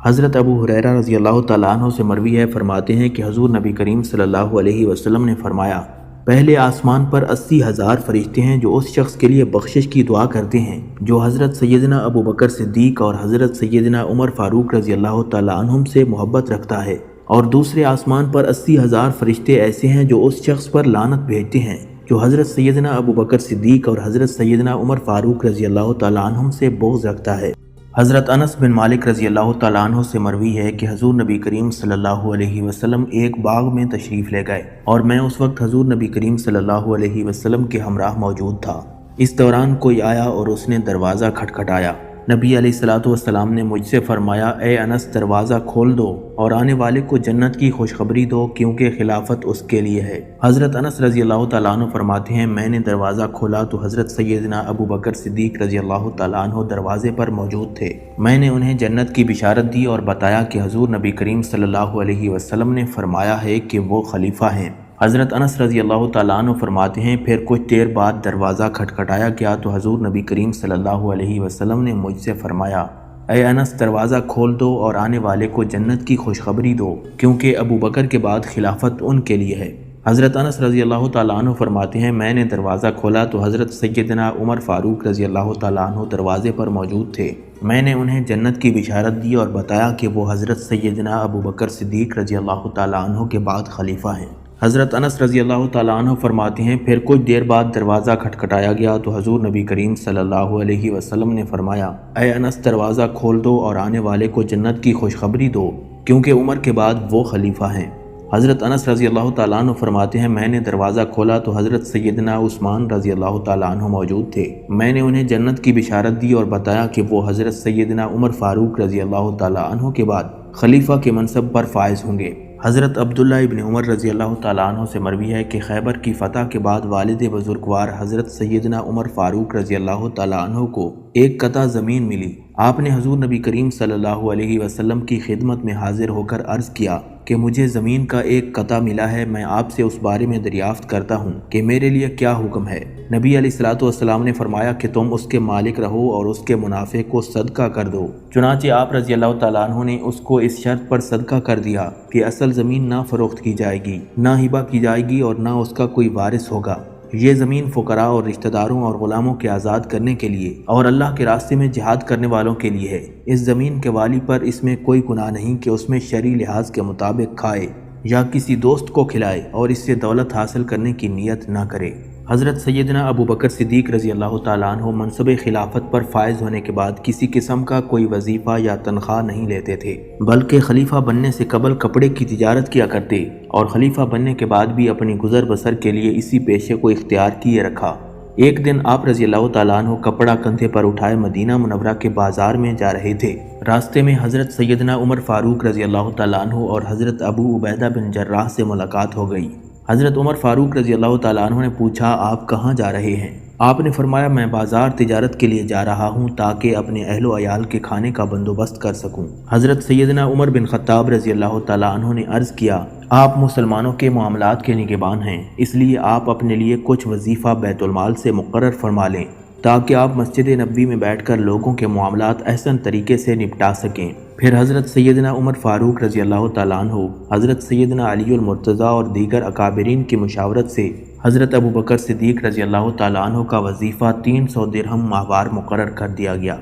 حضرت ابو ہریرہ رضی اللہ تعالیٰ عنہ سے مروی ہے، فرماتے ہیں کہ حضور نبی کریم صلی اللہ علیہ وسلم نے فرمایا، پہلے آسمان پر 80,000 فرشتے ہیں جو اس شخص کے لیے بخشش کی دعا کرتے ہیں جو حضرت سیدنا ابو بکر صدیق اور حضرت سیدنا عمر فاروق رضی اللہ تعالیٰ عنہم سے محبت رکھتا ہے، اور دوسرے آسمان پر 80,000 فرشتے ایسے ہیں جو اس شخص پر لعنت بھیجتے ہیں جو حضرت سیدنا ابو بکر صدیق اور حضرت سیدنا عمر فاروق رضی اللہ تعالیٰ عنہم سے بغض رکھتا ہے۔ حضرت انس بن مالک رضی اللہ تعالیٰ عنہ سے مروی ہے کہ حضور نبی کریم صلی اللہ علیہ وسلم ایک باغ میں تشریف لے گئے اور میں اس وقت حضور نبی کریم صلی اللہ علیہ وسلم کے ہمراہ موجود تھا۔ اس دوران کوئی آیا اور اس نے دروازہ کھٹکھٹایا۔ نبی علیہ الصلوۃ والسلام نے مجھ سے فرمایا، اے انس، دروازہ کھول دو اور آنے والے کو جنت کی خوشخبری دو، کیونکہ خلافت اس کے لیے ہے۔ حضرت انس رضی اللہ تعالیٰ عنہ فرماتے ہیں، میں نے دروازہ کھولا تو حضرت سیدنا ابو بکر صدیق رضی اللہ تعالیٰ عنہ دروازے پر موجود تھے۔ میں نے انہیں جنت کی بشارت دی اور بتایا کہ حضور نبی کریم صلی اللہ علیہ وسلم نے فرمایا ہے کہ وہ خلیفہ ہیں۔ حضرت انس رضی اللہ تعالیٰ عنہ فرماتے ہیں، پھر کچھ دیر بعد دروازہ کھٹکھٹایا گیا تو حضور نبی کریم صلی اللہ علیہ وسلم نے مجھ سے فرمایا، اے انس، دروازہ کھول دو اور آنے والے کو جنت کی خوشخبری دو، کیونکہ ابو بکر کے بعد خلافت ان کے لیے ہے۔ حضرت انس رضی اللہ تعالیٰ عنہ فرماتے ہیں، میں نے دروازہ کھولا تو حضرت سیدنا عمر فاروق رضی اللہ تعالیٰ عنہ دروازے پر موجود تھے۔ میں نے انہیں جنت کی بشارت دی اور بتایا کہ وہ حضرت سیدنا ابو بکر صدیق رضی اللہ تعالیٰ عنہ کے بعد خلیفہ ہیں۔ حضرت انس رضی اللہ تعالیٰ عنہ فرماتے ہیں، پھر کچھ دیر بعد دروازہ کھٹکھٹایا گیا تو حضور نبی کریم صلی اللہ علیہ وسلم نے فرمایا، اے انس، دروازہ کھول دو اور آنے والے کو جنت کی خوشخبری دو، کیونکہ عمر کے بعد وہ خلیفہ ہیں۔ حضرت انس رضی اللہ تعالیٰ عنہ فرماتے ہیں، میں نے دروازہ کھولا تو حضرت سیدنا عثمان رضی اللہ تعالیٰ عنہ موجود تھے۔ میں نے انہیں جنت کی بشارت دی اور بتایا کہ وہ حضرت سیدنا عمر فاروق رضی اللہ تعالیٰ عنہ کے بعد خلیفہ کے منصب پر فائز ہوں گے۔ حضرت عبداللہ ابن عمر رضی اللہ تعالیٰ عنہ سے مروی ہے کہ خیبر کی فتح کے بعد والد بزرگوار حضرت سیدنا عمر فاروق رضی اللہ تعالیٰ عنہ کو ایک قطع زمین ملی۔ آپ نے حضور نبی کریم صلی اللہ علیہ وسلم کی خدمت میں حاضر ہو کر عرض کیا کہ مجھے زمین کا ایک قطع ملا ہے، میں آپ سے اس بارے میں دریافت کرتا ہوں کہ میرے لیے کیا حکم ہے۔ نبی علیہ الصلوۃ والسلام نے فرمایا کہ تم اس کے مالک رہو اور اس کے منافع کو صدقہ کر دو۔ چنانچہ آپ رضی اللہ تعالیٰ عنہ نے اس کو اس شرط پر صدقہ کر دیا کہ اصل زمین نہ فروخت کی جائے گی، نہ ہبہ کی جائے گی اور نہ اس کا کوئی وارث ہوگا۔ یہ زمین فقراء اور رشتہ داروں اور غلاموں کے آزاد کرنے کے لیے اور اللہ کے راستے میں جہاد کرنے والوں کے لیے ہے۔ اس زمین کے والی پر اس میں کوئی گناہ نہیں کہ اس میں شرعی لحاظ کے مطابق کھائے یا کسی دوست کو کھلائے اور اس سے دولت حاصل کرنے کی نیت نہ کرے۔ حضرت سیدنا ابو بکر صدیق رضی اللہ تعالیٰ عنہ منصب خلافت پر فائز ہونے کے بعد کسی قسم کا کوئی وظیفہ یا تنخواہ نہیں لیتے تھے، بلکہ خلیفہ بننے سے قبل کپڑے کی تجارت کیا کرتے اور خلیفہ بننے کے بعد بھی اپنی گزر بسر کے لیے اسی پیشے کو اختیار کیے رکھا۔ ایک دن آپ رضی اللہ تعالیٰ عنہ کپڑا کندھے پر اٹھائے مدینہ منورہ کے بازار میں جا رہے تھے۔ راستے میں حضرت سیدنا عمر فاروق رضی اللہ تعالیٰ عنہ اور حضرت ابو عبیدہ بن جراح سے ملاقات ہو گئی۔ حضرت عمر فاروق رضی اللہ تعالیٰ عنہ نے پوچھا، آپ کہاں جا رہے ہیں؟ آپ نے فرمایا میں بازار تجارت کے لیے جا رہا ہوں تاکہ اپنے اہل و عیال کے کھانے کا بندوبست کر سکوں۔ حضرت سیدنا عمر بن خطاب رضی اللہ تعالیٰ عنہ نے عرض کیا، آپ مسلمانوں کے معاملات کے نگہبان ہیں، اس لیے آپ اپنے لیے کچھ وظیفہ بیت المال سے مقرر فرما لیں تاکہ آپ مسجد نبوی میں بیٹھ کر لوگوں کے معاملات احسن طریقے سے نپٹا سکیں۔ پھر حضرت سیدنا عمر فاروق رضی اللہ تعالیٰ عنہ، حضرت سیدنا علی المرتضیٰ اور دیگر اکابرین کی مشاورت سے حضرت ابو بکر صدیق رضی اللہ تعالیٰ عنہ کا وظیفہ 300 درہم ماہوار مقرر کر دیا گیا۔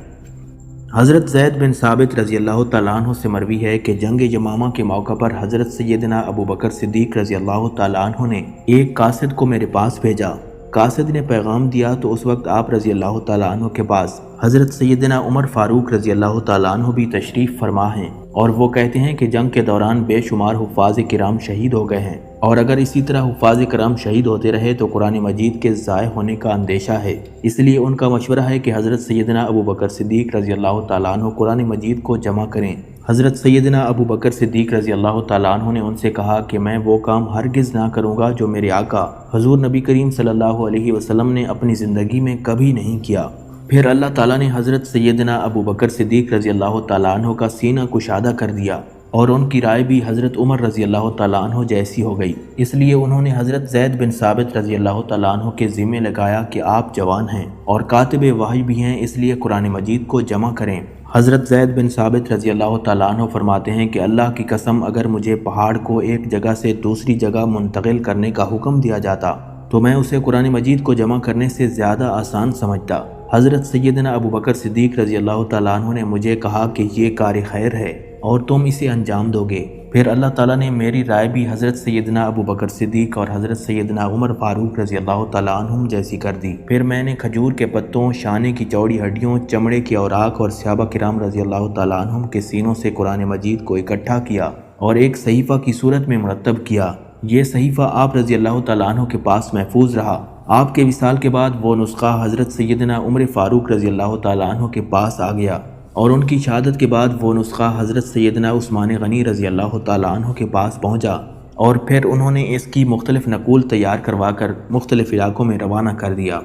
حضرت زید بن ثابت رضی اللہ تعالیٰ عنہ سے مروی ہے کہ جنگ یمامہ کے موقع پر حضرت سیدنا ابو بکر صدیق رضی اللہ تعالیٰ عنہ نے ایک قاصد کو میرے پاس بھیجا۔ قاصد نے پیغام دیا تو اس وقت آپ رضی اللہ تعالیٰ عنہ کے پاس حضرت سیدنا عمر فاروق رضی اللہ تعالیٰ عنہ بھی تشریف فرما ہیں، اور وہ کہتے ہیں کہ جنگ کے دوران بے شمار حفاظ کرام شہید ہو گئے ہیں، اور اگر اسی طرح حفاظ کرام شہید ہوتے رہے تو قرآن مجید کے ضائع ہونے کا اندیشہ ہے، اس لیے ان کا مشورہ ہے کہ حضرت سیدنا ابو بکر صدیق رضی اللہ تعالیٰ عنہ قرآن مجید کو جمع کریں۔ حضرت سیدنا ابو بکر صدیق رضی اللہ تعالیٰ عنہ نے ان سے کہا کہ میں وہ کام ہرگز نہ کروں گا جو میرے آقا حضور نبی کریم صلی اللہ علیہ وسلم نے اپنی زندگی میں کبھی نہیں کیا۔ پھر اللہ تعالیٰ نے حضرت سیدنا ابو بکر صدیق رضی اللہ تعالیٰ عنہ کا سینہ کشادہ کر دیا، اور ان کی رائے بھی حضرت عمر رضی اللہ تعالیٰ عنہ جیسی ہو گئی، اس لیے انہوں نے حضرت زید بن ثابت رضی اللہ تعالیٰ عنہ کے ذمہ لگایا کہ آپ جوان ہیں اور کاتب وحی بھی ہیں، اس لیے قرآن مجید کو جمع کریں۔ حضرت زید بن ثابت رضی اللہ تعالیٰ عنہ فرماتے ہیں کہ اللہ کی قسم اگر مجھے پہاڑ کو ایک جگہ سے دوسری جگہ منتقل کرنے کا حکم دیا جاتا تو میں اسے قرآن مجید کو جمع کرنے سے زیادہ آسان سمجھتا۔ حضرت سیدنا ابو بکر صدیق رضی اللہ تعالیٰ عنہ نے مجھے کہا کہ یہ کار خیر ہے اور تم اسے انجام دو گے۔ پھر اللہ تعالیٰ نے میری رائے بھی حضرت سیدنا ابو بکر صدیق اور حضرت سیدنا عمر فاروق رضی اللہ تعالیٰ عنہ جیسی کر دی۔ پھر میں نے کھجور کے پتوں، شانے کی چوڑی ہڈیوں، چمڑے کے اوراق اور صحابہ کرام رضی اللہ تعالیٰ عنہ کے سینوں سے قرآن مجید کو اکٹھا کیا اور ایک صحیفہ کی صورت میں مرتب کیا۔ یہ صحیفہ آپ رضی اللہ تعالیٰ عنہ کے پاس محفوظ رہا۔ آپ کے وصال کے بعد وہ نسخہ حضرت سیدنا عمر فاروق رضی اللہ تعالیٰ عنہ کے پاس آ گیا، اور ان کی شہادت کے بعد وہ نسخہ حضرت سیدنا عثمان غنی رضی اللہ تعالیٰ عنہ کے پاس پہنچا، اور پھر انہوں نے اس کی مختلف نقول تیار کروا کر مختلف علاقوں میں روانہ کر دیا۔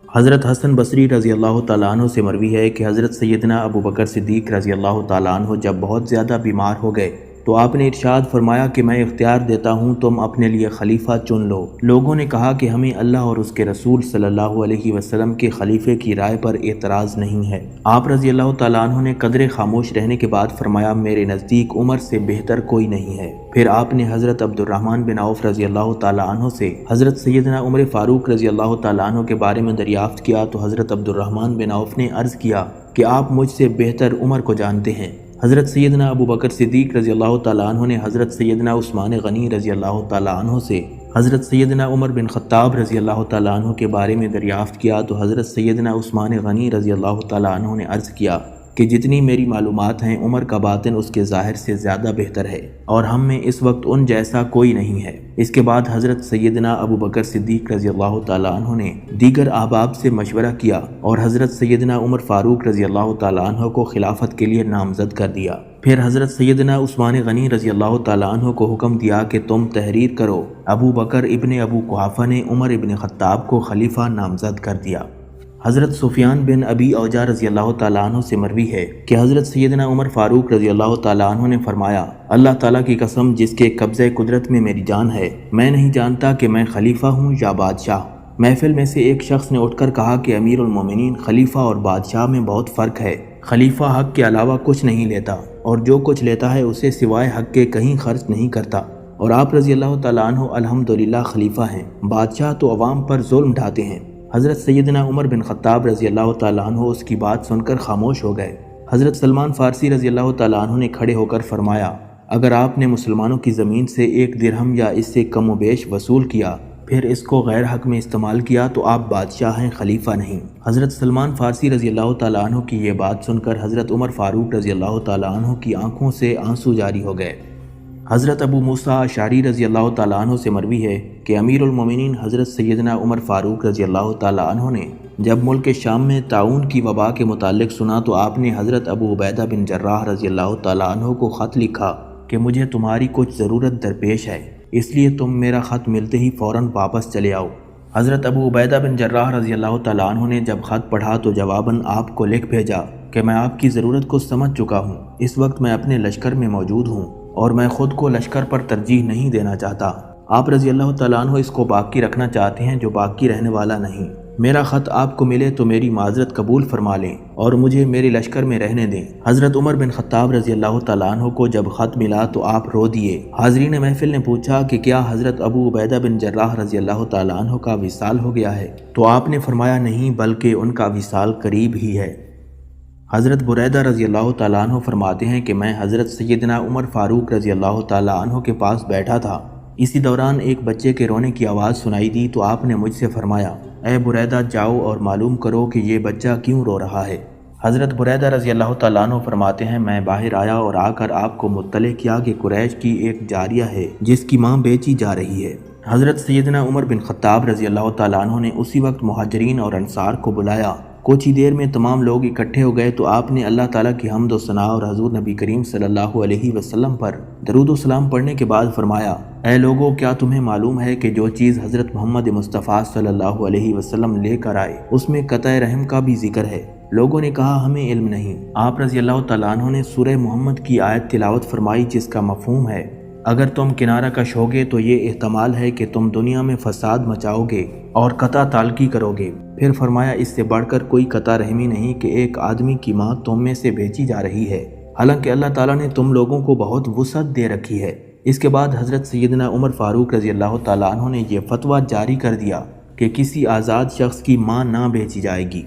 حضرت حسن بصری رضی اللہ تعالیٰ عنہ سے مروی ہے کہ حضرت سیدنا ابو بکر صدیق رضی اللہ تعالیٰ عنہ جب بہت زیادہ بیمار ہو گئے تو آپ نے ارشاد فرمایا کہ میں اختیار دیتا ہوں، تم اپنے لیے خلیفہ چن لو۔ لوگوں نے کہا کہ ہمیں اللہ اور اس کے رسول صلی اللہ علیہ وسلم کے خلیفے کی رائے پر اعتراض نہیں ہے۔ آپ رضی اللہ تعالیٰ عنہ نے قدرے خاموش رہنے کے بعد فرمایا میرے نزدیک عمر سے بہتر کوئی نہیں ہے۔ پھر آپ نے حضرت عبد الرحمن بن عوف رضی اللہ تعالیٰ عنہ سے حضرت سیدنا عمر فاروق رضی اللہ تعالیٰ عنہ کے بارے میں دریافت کیا تو حضرت عبد الرحمن بن عوف نے عرض کیا کہ آپ مجھ سے بہتر عمر کو جانتے ہیں۔ حضرت سیدنا ابو بکر صدیق رضی اللہ تعالیٰ عنہ نے حضرت سیدنا عثمان غنی رضی اللہ تعالیٰ عنہ سے حضرت سیدنا عمر بن خطاب رضی اللہ تعالیٰ عنہ کے بارے میں دریافت کیا تو حضرت سیدنا عثمان غنی رضی اللہ تعالیٰ عنہ نے عرض کیا کہ جتنی میری معلومات ہیں عمر کا باطن اس کے ظاہر سے زیادہ بہتر ہے، اور ہم میں اس وقت ان جیسا کوئی نہیں ہے۔ اس کے بعد حضرت سیدنا ابو بکر صدیق رضی اللہ تعالیٰ عنہ نے دیگر احباب سے مشورہ کیا اور حضرت سیدنا عمر فاروق رضی اللہ تعالیٰ عنہ کو خلافت کے لیے نامزد کر دیا۔ پھر حضرت سیدنا عثمان غنی رضی اللہ تعالیٰ عنہ کو حکم دیا کہ تم تحریر کرو۔ ابو بکر ابن ابو قحافہ نے عمر ابن خطاب کو خلیفہ نامزد کر دیا۔ حضرت سفیان بن ابی اوجا رضی اللہ تعالیٰ عنہ سے مروی ہے کہ حضرت سیدنا عمر فاروق رضی اللہ تعالیٰ عنہ نے فرمایا اللہ تعالیٰ کی قسم جس کے قبضہ قدرت میں میری جان ہے، میں نہیں جانتا کہ میں خلیفہ ہوں یا بادشاہ۔ محفل میں سے ایک شخص نے اٹھ کر کہا کہ امیر المومنین، خلیفہ اور بادشاہ میں بہت فرق ہے۔ خلیفہ حق کے علاوہ کچھ نہیں لیتا، اور جو کچھ لیتا ہے اسے سوائے حق کے کہیں خرچ نہیں کرتا، اور آپ رضی اللہ تعالیٰ عنہ الحمدللہ خلیفہ ہیں۔ بادشاہ تو عوام پر ظلم ڈھاتے ہیں۔ حضرت سیدنا عمر بن خطاب رضی اللہ تعالیٰ عنہ اس کی بات سن کر خاموش ہو گئے۔ حضرت سلمان فارسی رضی اللہ تعالیٰ عنہ نے کھڑے ہو کر فرمایا اگر آپ نے مسلمانوں کی زمین سے 1 درہم یا اس سے کم و بیش وصول کیا پھر اس کو غیر حق میں استعمال کیا تو آپ بادشاہ ہیں، خلیفہ نہیں۔ حضرت سلمان فارسی رضی اللہ تعالیٰ عنہ کی یہ بات سن کر حضرت عمر فاروق رضی اللہ تعالیٰ عنہ کی آنکھوں سے آنسو جاری ہو گئے۔ حضرت ابو موسیٰ اشعری رضی اللہ تعالیٰ عنہ سے مروی ہے کہ امیر المومنین حضرت سیدنا عمر فاروق رضی اللہ تعالیٰ عنہ نے جب ملک شام میں طاعون کی وبا کے متعلق سنا تو آپ نے حضرت ابو عبیدہ بن جراح رضی اللہ تعالیٰ عنہ کو خط لکھا کہ مجھے تمہاری کچھ ضرورت درپیش ہے، اس لیے تم میرا خط ملتے ہی فوراً واپس چلے آؤ۔ حضرت ابو عبیدہ بن جراح رضی اللہ تعالیٰ عنہ نے جب خط پڑھا تو جواباً آپ کو لکھ بھیجا کہ میں آپ کی ضرورت کو سمجھ چکا ہوں، اس وقت میں اپنے لشکر میں موجود ہوں اور میں خود کو لشکر پر ترجیح نہیں دینا چاہتا۔ آپ رضی اللہ تعالیٰ عنہ اس کو باقی رکھنا چاہتے ہیں جو باقی رہنے والا نہیں۔ میرا خط آپ کو ملے تو میری معذرت قبول فرما لیں اور مجھے میرے لشکر میں رہنے دیں۔ حضرت عمر بن خطاب رضی اللہ تعالیٰ عنہ کو جب خط ملا تو آپ رو دیے۔ حاضرین محفل نے پوچھا کہ کیا حضرت ابو عبیدہ بن جراح رضی اللہ تعالیٰ عنہ کا وصال ہو گیا ہے؟ تو آپ نے فرمایا نہیں، بلکہ ان کا وصال قریب ہی ہے۔ حضرت بریدہ رضی اللہ تعالیٰ عنہ فرماتے ہیں کہ میں حضرت سیدنا عمر فاروق رضی اللہ تعالیٰ عنہ کے پاس بیٹھا تھا، اسی دوران ایک بچے کے رونے کی آواز سنائی دی تو آپ نے مجھ سے فرمایا، اے بریدہ جاؤ اور معلوم کرو کہ یہ بچہ کیوں رو رہا ہے۔ حضرت بریدہ رضی اللہ تعالیٰ عنہ فرماتے ہیں میں باہر آیا اور آ کر آپ کو مطلع کیا کہ قریش کی ایک جاریہ ہے جس کی ماں بیچی جا رہی ہے۔ حضرت سیدنا عمر بن خطاب رضی اللہ تعالیٰ عنہ نے اسی وقت مہاجرین اور انصار کو بلایا۔ کچھ ہی دیر میں تمام لوگ اکٹھے ہو گئے تو آپ نے اللہ تعالیٰ کی حمد و ثنا اور حضور نبی کریم صلی اللہ علیہ وسلم پر درود و سلام پڑھنے کے بعد فرمایا، اے لوگو، کیا تمہیں معلوم ہے کہ جو چیز حضرت محمد مصطفیٰ صلی اللہ علیہ وسلم لے کر آئے اس میں قطع رحم کا بھی ذکر ہے؟ لوگوں نے کہا ہمیں علم نہیں۔ آپ رضی اللہ تعالیٰ عنہ نے سورہ محمد کی آیت تلاوت فرمائی جس کا مفہوم ہے، اگر تم کنارہ کش ہوگے تو یہ احتمال ہے کہ تم دنیا میں فساد مچاؤ گے اور قطع تعلقی کرو گے۔ پھر فرمایا اس سے بڑھ کر کوئی قطع رحمی نہیں کہ ایک آدمی کی ماں تم میں سے بیچی جا رہی ہے، حالانکہ اللہ تعالیٰ نے تم لوگوں کو بہت وسعت دے رکھی ہے۔ اس کے بعد حضرت سیدنا عمر فاروق رضی اللہ تعالیٰ عنہ نے یہ فتویٰ جاری کر دیا کہ کسی آزاد شخص کی ماں نہ بیچی جائے گی۔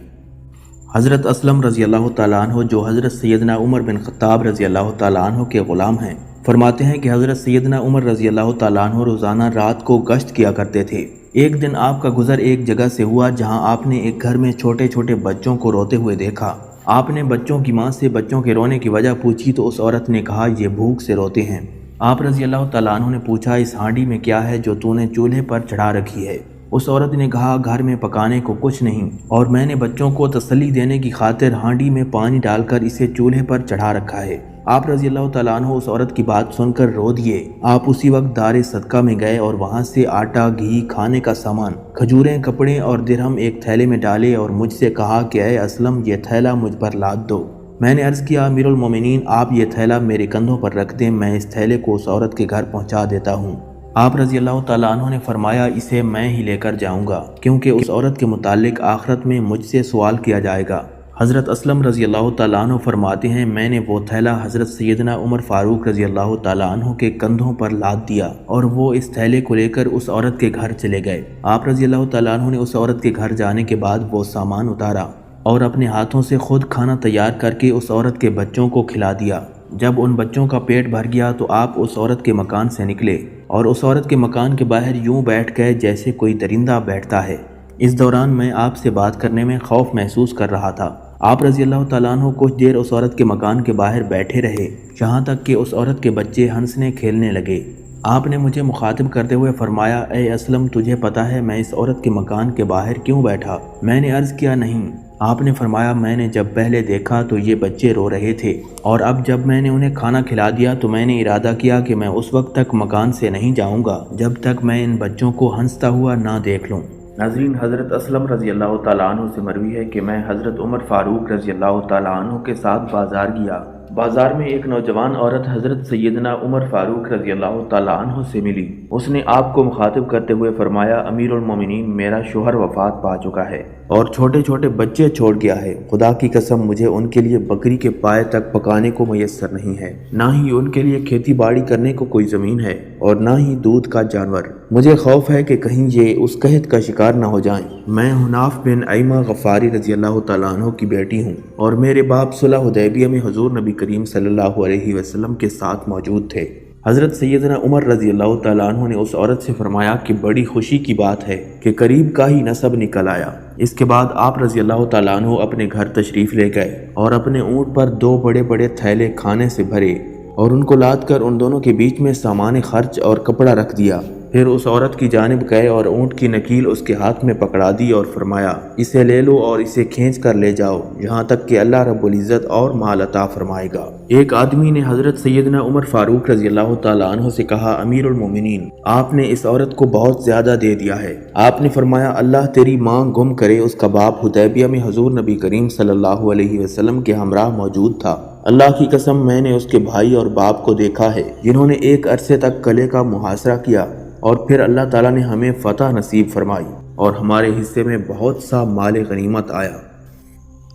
حضرت اسلم رضی اللہ تعالیٰ عنہ جو حضرت سیدنا عمر بن خطاب رضی اللہ تعالیٰ عنہ کے غلام ہیں، فرماتے ہیں کہ حضرت سیدنا عمر رضی اللہ تعالیٰ عنہ روزانہ رات کو گشت کیا کرتے تھے۔ ایک دن آپ کا گزر ایک جگہ سے ہوا جہاں آپ نے ایک گھر میں چھوٹے چھوٹے بچوں کو روتے ہوئے دیکھا۔ آپ نے بچوں کی ماں سے بچوں کے رونے کی وجہ پوچھی تو اس عورت نے کہا یہ بھوک سے روتے ہیں۔ آپ رضی اللہ تعالیٰ عنہ نے پوچھا اس ہانڈی میں کیا ہے جو تو نے چولہے پر چڑھا رکھی ہے؟ اس عورت نے کہا گھر میں پکانے کو کچھ نہیں، اور میں نے بچوں کو تسلی دینے کی خاطر ہانڈی میں پانی ڈال کر اسے چولہے پر چڑھا رکھا ہے۔ آپ رضی اللہ تعالیٰ عنہ اس عورت کی بات سن کر رو دیے۔ آپ اسی وقت دار صدقہ میں گئے اور وہاں سے آٹا، گھی، کھانے کا سامان، کھجوریں، کپڑے اور درہم ایک تھیلے میں ڈالے اور مجھ سے کہا کہ اے اسلم یہ تھیلا مجھ پر لاد دو۔ میں نے عرض کیا امیر المومنین آپ یہ تھیلا میرے کندھوں پر رکھ دیں، میں اس تھیلے کو اس عورت کے گھر پہنچا دیتا ہوں۔ آپ رضی اللہ تعالیٰ عنہ نے فرمایا اسے میں ہی لے کر جاؤں گا کیونکہ اس عورت کے متعلق آخرت میں مجھ سے سوال کیا جائے گا۔ حضرت اسلم رضی اللہ تعالیٰ عنہ فرماتے ہیں میں نے وہ تھیلا حضرت سیدنا عمر فاروق رضی اللہ تعالیٰ عنہ کے کندھوں پر لاد دیا اور وہ اس تھیلے کو لے کر اس عورت کے گھر چلے گئے۔ آپ رضی اللہ تعالیٰ عنہ نے اس عورت کے گھر جانے کے بعد وہ سامان اتارا اور اپنے ہاتھوں سے خود کھانا تیار کر کے اس عورت کے بچوں کو کھلا دیا۔ جب ان بچوں کا پیٹ بھر گیا تو آپ اس عورت کے مکان سے نکلے اور اس عورت کے مکان کے باہر یوں بیٹھ گئے جیسے کوئی درندہ بیٹھتا ہے۔ اس دوران میں آپ سے بات کرنے میں خوف محسوس کر رہا تھا۔ آپ رضی اللہ تعالیٰ عنہ کچھ دیر اس عورت کے مکان کے باہر بیٹھے رہے یہاں تک کہ اس عورت کے بچے ہنسنے کھیلنے لگے۔ آپ نے مجھے مخاطب کرتے ہوئے فرمایا اے اسلم تجھے پتہ ہے میں اس عورت کے مکان کے باہر کیوں بیٹھا؟ میں نے عرض کیا نہیں۔ آپ نے فرمایا میں نے جب پہلے دیکھا تو یہ بچے رو رہے تھے اور اب جب میں نے انہیں کھانا کھلا دیا تو میں نے ارادہ کیا کہ میں اس وقت تک مکان سے نہیں جاؤں گا جب تک میں ان بچوں کو ہنستا ہوا نہ دیکھ لوں۔ ناظرین حضرت اسلم رضی اللہ تعالیٰ عنہ سے مروی ہے کہ میں حضرت عمر فاروق رضی اللہ تعالیٰ عنہ کے ساتھ بازار گیا۔ بازار میں ایک نوجوان عورت حضرت سیدنا عمر فاروق رضی اللہ تعالیٰ عنہ سے ملی۔ اس نے آپ کو مخاطب کرتے ہوئے فرمایا امیر المومنین میرا شوہر وفات پا چکا ہے اور چھوٹے چھوٹے بچے چھوڑ گیا ہے۔ خدا کی قسم مجھے ان کے لیے بکری کے پائے تک پکانے کو میسر نہیں ہے، نہ ہی ان کے لیے کھیتی باڑی کرنے کو کوئی زمین ہے اور نہ ہی دودھ کا جانور۔ مجھے خوف ہے کہ کہیں یہ اس قحط کا شکار نہ ہو جائیں۔ میں حناف بن ایمہ غفاری رضی اللہ تعالیٰ عنہ کی بیٹی ہوں اور میرے باپ صلح حدیبیہ میں حضور نبی کریم صلی اللہ علیہ وسلم کے ساتھ موجود تھے۔ حضرت سیدنا عمر رضی اللہ تعالیٰ عنہ نے اس عورت سے فرمایا کہ بڑی خوشی کی بات ہے کہ قریب کا ہی نسب نکل آیا۔ اس کے بعد آپ رضی اللہ تعالیٰ عنہ اپنے گھر تشریف لے گئے اور اپنے اونٹ پر 2 بڑے بڑے تھیلے کھانے سے بھرے اور ان کو لاد کر ان دونوں کے بیچ میں سامان خرچ اور کپڑا رکھ دیا۔ پھر اس عورت کی جانب گئے اور اونٹ کی نکیل اس کے ہاتھ میں پکڑا دی اور فرمایا اسے لے لو اور اسے کھینچ کر لے جاؤ یہاں تک کہ اللہ رب العزت اور مال عطا فرمائے گا۔ ایک آدمی نے حضرت سیدنا عمر فاروق رضی اللہ تعالیٰ عنہ سے کہا امیر المومنین آپ نے اس عورت کو بہت زیادہ دے دیا ہے۔ آپ نے فرمایا اللہ تیری ماں گم کرے، اس کا باپ حدیبیہ میں حضور نبی کریم صلی اللہ علیہ وسلم کے ہمراہ موجود تھا۔ اللہ کی قسم میں نے اس کے بھائی اور باپ کو دیکھا ہے جنہوں نے ایک عرصے تک قلعے کا محاصرہ کیا اور پھر اللہ تعالیٰ نے ہمیں فتح نصیب فرمائی اور ہمارے حصے میں بہت سا مال غنیمت آیا۔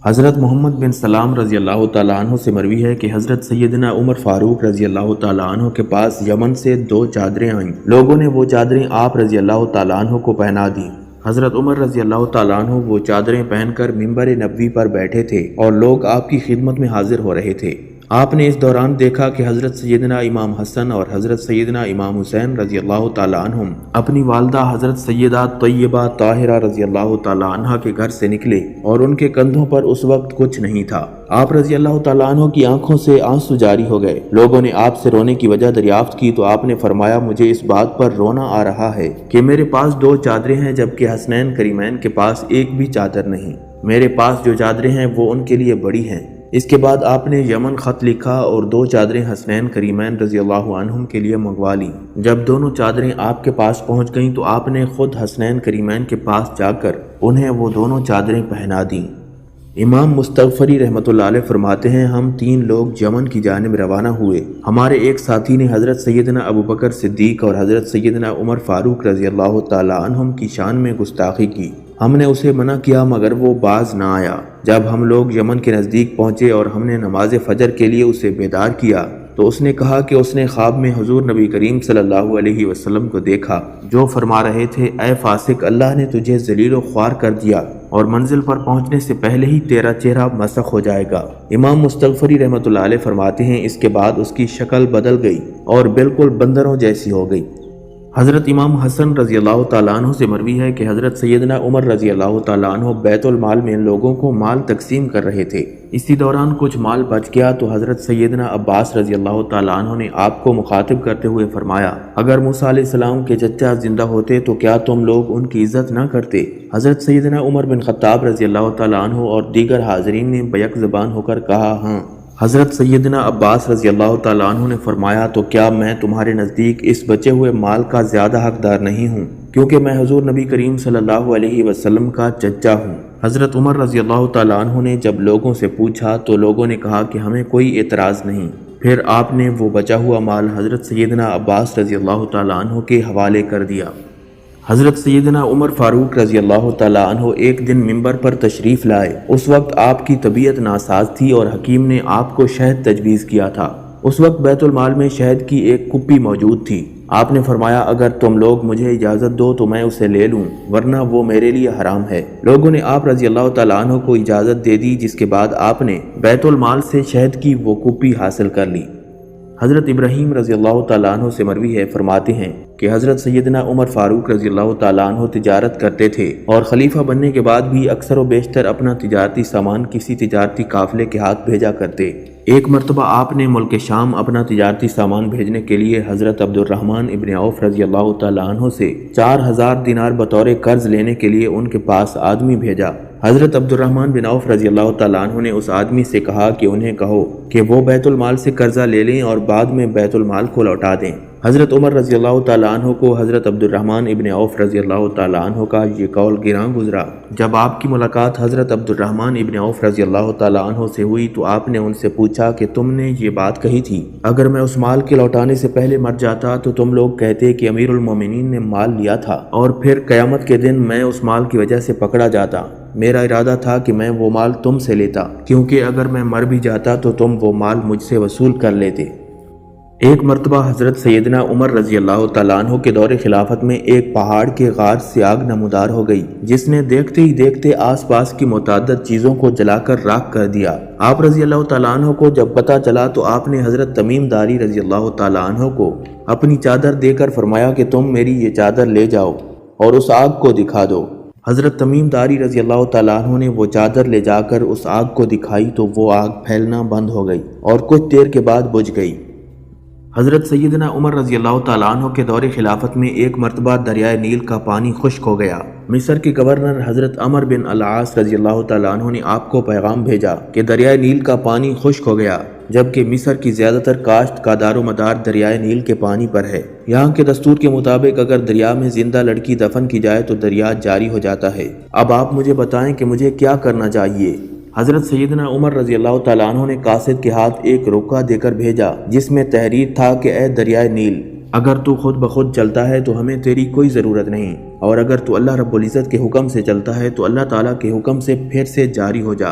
حضرت محمد بن سلام رضی اللہ تعالیٰ عنہ سے مروی ہے کہ حضرت سیدنا عمر فاروق رضی اللہ تعالیٰ عنہ کے پاس یمن سے 2 چادریں آئیں۔ لوگوں نے وہ چادریں آپ رضی اللہ تعالیٰ عنہ کو پہنا دیں۔ حضرت عمر رضی اللہ تعالیٰ عنہ وہ چادریں پہن کر ممبر نبوی پر بیٹھے تھے اور لوگ آپ کی خدمت میں حاضر ہو رہے تھے۔ آپ نے اس دوران دیکھا کہ حضرت سیدنا امام حسن اور حضرت سیدنا امام حسین رضی اللہ تعالیٰ عنہم اپنی والدہ حضرت سیدہ طیبہ طاہرہ رضی اللہ تعالیٰ عنہ کے گھر سے نکلے اور ان کے کندھوں پر اس وقت کچھ نہیں تھا۔ آپ رضی اللہ تعالیٰ عنہ کی آنکھوں سے آنسو جاری ہو گئے۔ لوگوں نے آپ سے رونے کی وجہ دریافت کی تو آپ نے فرمایا مجھے اس بات پر رونا آ رہا ہے کہ میرے پاس 2 چادریں ہیں جبکہ حسنین کریمین کے پاس ایک بھی چادر نہیں۔ میرے پاس جو چادریں ہیں وہ ان کے لیے بڑی ہیں۔ اس کے بعد آپ نے یمن خط لکھا اور 2 چادریں حسنین کریمین رضی اللہ عنہم کے لیے منگوا لیں۔ جب دونوں چادریں آپ کے پاس پہنچ گئیں تو آپ نے خود حسنین کریمین کے پاس جا کر انہیں وہ دونوں چادریں پہنا دیں۔ امام مستغفری رحمۃ اللہ علیہ فرماتے ہیں ہم 3 لوگ یمن کی جانب روانہ ہوئے۔ ہمارے ایک ساتھی نے حضرت سیدنا ابوبکر صدیق اور حضرت سیدنا عمر فاروق رضی اللہ تعالیٰ عنہم کی شان میں گستاخی کی۔ ہم نے اسے منع کیا مگر وہ باز نہ آیا۔ جب ہم لوگ یمن کے نزدیک پہنچے اور ہم نے نماز فجر کے لیے اسے بیدار کیا تو اس نے کہا کہ اس نے خواب میں حضور نبی کریم صلی اللہ علیہ وسلم کو دیکھا جو فرما رہے تھے اے فاسق اللہ نے تجھے ذلیل و خوار کر دیا اور منزل پر پہنچنے سے پہلے ہی تیرا چہرہ مسخ ہو جائے گا۔ امام مستغفری رحمۃ اللہ علیہ فرماتے ہیں اس کے بعد اس کی شکل بدل گئی اور بالکل بندروں جیسی ہو گئی۔ حضرت امام حسن رضی اللہ تعالیٰ عنہ سے مروی ہے کہ حضرت سیدنا عمر رضی اللہ تعالیٰ عنہ بیت المال میں لوگوں کو مال تقسیم کر رہے تھے۔ اسی دوران کچھ مال بچ گیا تو حضرت سیدنا عباس رضی اللہ تعالیٰ عنہ نے آپ کو مخاطب کرتے ہوئے فرمایا اگر موسیٰ علیہ السلام کے چچا زندہ ہوتے تو کیا تم لوگ ان کی عزت نہ کرتے؟ حضرت سیدنا عمر بن خطاب رضی اللہ تعالیٰ عنہ اور دیگر حاضرین نے بیک زبان ہو کر کہا ہاں۔ حضرت سیدنا عباس رضی اللہ تعالیٰ عنہ نے فرمایا تو کیا میں تمہارے نزدیک اس بچے ہوئے مال کا زیادہ حقدار نہیں ہوں کیونکہ میں حضور نبی کریم صلی اللہ علیہ وسلم کا چچا ہوں۔ حضرت عمر رضی اللہ تعالیٰ عنہ نے جب لوگوں سے پوچھا تو لوگوں نے کہا کہ ہمیں کوئی اعتراض نہیں۔ پھر آپ نے وہ بچا ہوا مال حضرت سیدنا عباس رضی اللہ تعالیٰ عنہ کے حوالے کر دیا۔ حضرت سیدنا عمر فاروق رضی اللہ تعالیٰ عنہ ایک دن ممبر پر تشریف لائے۔ اس وقت آپ کی طبیعت ناساز تھی اور حکیم نے آپ کو شہد تجویز کیا تھا۔ اس وقت بیت المال میں شہد کی ایک کپی موجود تھی۔ آپ نے فرمایا اگر تم لوگ مجھے اجازت دو تو میں اسے لے لوں ورنہ وہ میرے لیے حرام ہے۔ لوگوں نے آپ رضی اللہ تعالیٰ عنہ کو اجازت دے دی جس کے بعد آپ نے بیت المال سے شہد کی وہ کپی حاصل کر لی۔ حضرت ابراہیم رضی اللہ تعالیٰ عنہ سے مروی ہے فرماتے ہیں کہ حضرت سیدنا عمر فاروق رضی اللہ تعالیٰ عنہ تجارت کرتے تھے اور خلیفہ بننے کے بعد بھی اکثر و بیشتر اپنا تجارتی سامان کسی تجارتی قافلے کے ہاتھ بھیجا کرتے۔ ایک مرتبہ آپ نے ملک شام اپنا تجارتی سامان بھیجنے کے لیے حضرت عبد الرحمن ابن عوف رضی اللہ تعالیٰ عنہ سے 4000 دینار بطور قرض لینے کے لیے ان کے پاس آدمی بھیجا۔ حضرت عبد الرحمن بن عوف رضی اللہ تعالیٰ عنہ نے اس آدمی سے کہا کہ انہیں کہو کہ وہ بیت المال سے قرضہ لے لیں اور بعد میں بیت المال کو لوٹا دیں۔ حضرت عمر رضی اللہ تعالیٰ عنہ کو حضرت عبد الرحمن ابن عوف رضی اللہ تعالیٰ عنہ کا یہ قول گراں گزرا۔ جب آپ کی ملاقات حضرت عبد الرحمن ابن عوف رضی اللہ تعالیٰ عنہ سے ہوئی تو آپ نے ان سے پوچھا کہ تم نے یہ بات کہی تھی اگر میں اس مال کے لوٹانے سے پہلے مر جاتا تو تم لوگ کہتے کہ امیر المومنین نے مال لیا تھا اور پھر قیامت کے دن میں اس مال کی وجہ سے پکڑا جاتا۔ میرا ارادہ تھا کہ میں وہ مال تم سے لیتا کیونکہ اگر میں مر بھی جاتا تو تم وہ مال مجھ سے وصول کر لیتے۔ ایک مرتبہ حضرت سیدنا عمر رضی اللہ تعالیٰ عنہ کے دور خلافت میں ایک پہاڑ کے غار سے آگ نمودار ہو گئی جس نے دیکھتے ہی دیکھتے آس پاس کی متعدد چیزوں کو جلا کر راکھ کر دیا۔ آپ رضی اللہ تعالیٰ عنہ کو جب پتہ چلا تو آپ نے حضرت تمیم داری رضی اللہ تعالیٰ عنہ کو اپنی چادر دے کر فرمایا کہ تم میری یہ چادر لے جاؤ اور اس آگ کو دکھا دو۔ حضرت تمیم داری رضی اللہ تعالیٰ عنہ نے وہ چادر لے جا کر اس آگ کو دکھائی تو وہ آگ پھیلنا بند ہو گئی اور کچھ دیر کے بعد بجھ گئی۔ حضرت سیدنا عمر رضی اللہ تعالیٰ عنہ کے دور خلافت میں ایک مرتبہ دریائے نیل کا پانی خشک ہو گیا۔ مصر کے گورنر حضرت عمر بن العاص رضی اللہ تعالیٰ عنہ نے آپ کو پیغام بھیجا کہ دریائے نیل کا پانی خشک ہو گیا، جبکہ مصر کی زیادہ تر کاشت کا دار و مدار دریائے نیل کے پانی پر ہے۔ یہاں کے دستور کے مطابق اگر دریا میں زندہ لڑکی دفن کی جائے تو دریا جاری ہو جاتا ہے۔ اب آپ مجھے بتائیں کہ مجھے کیا کرنا چاہیے؟ حضرت سیدنا عمر رضی اللہ تعالیٰ عنہ نے قاصد کے ہاتھ ایک روکہ دے کر بھیجا جس میں تحریر تھا کہ اے دریائے نیل، اگر تو خود بخود چلتا ہے تو ہمیں تیری کوئی ضرورت نہیں، اور اگر تو اللہ رب العزت کے حکم سے چلتا ہے تو اللہ تعالیٰ کے حکم سے پھر سے جاری ہو جا۔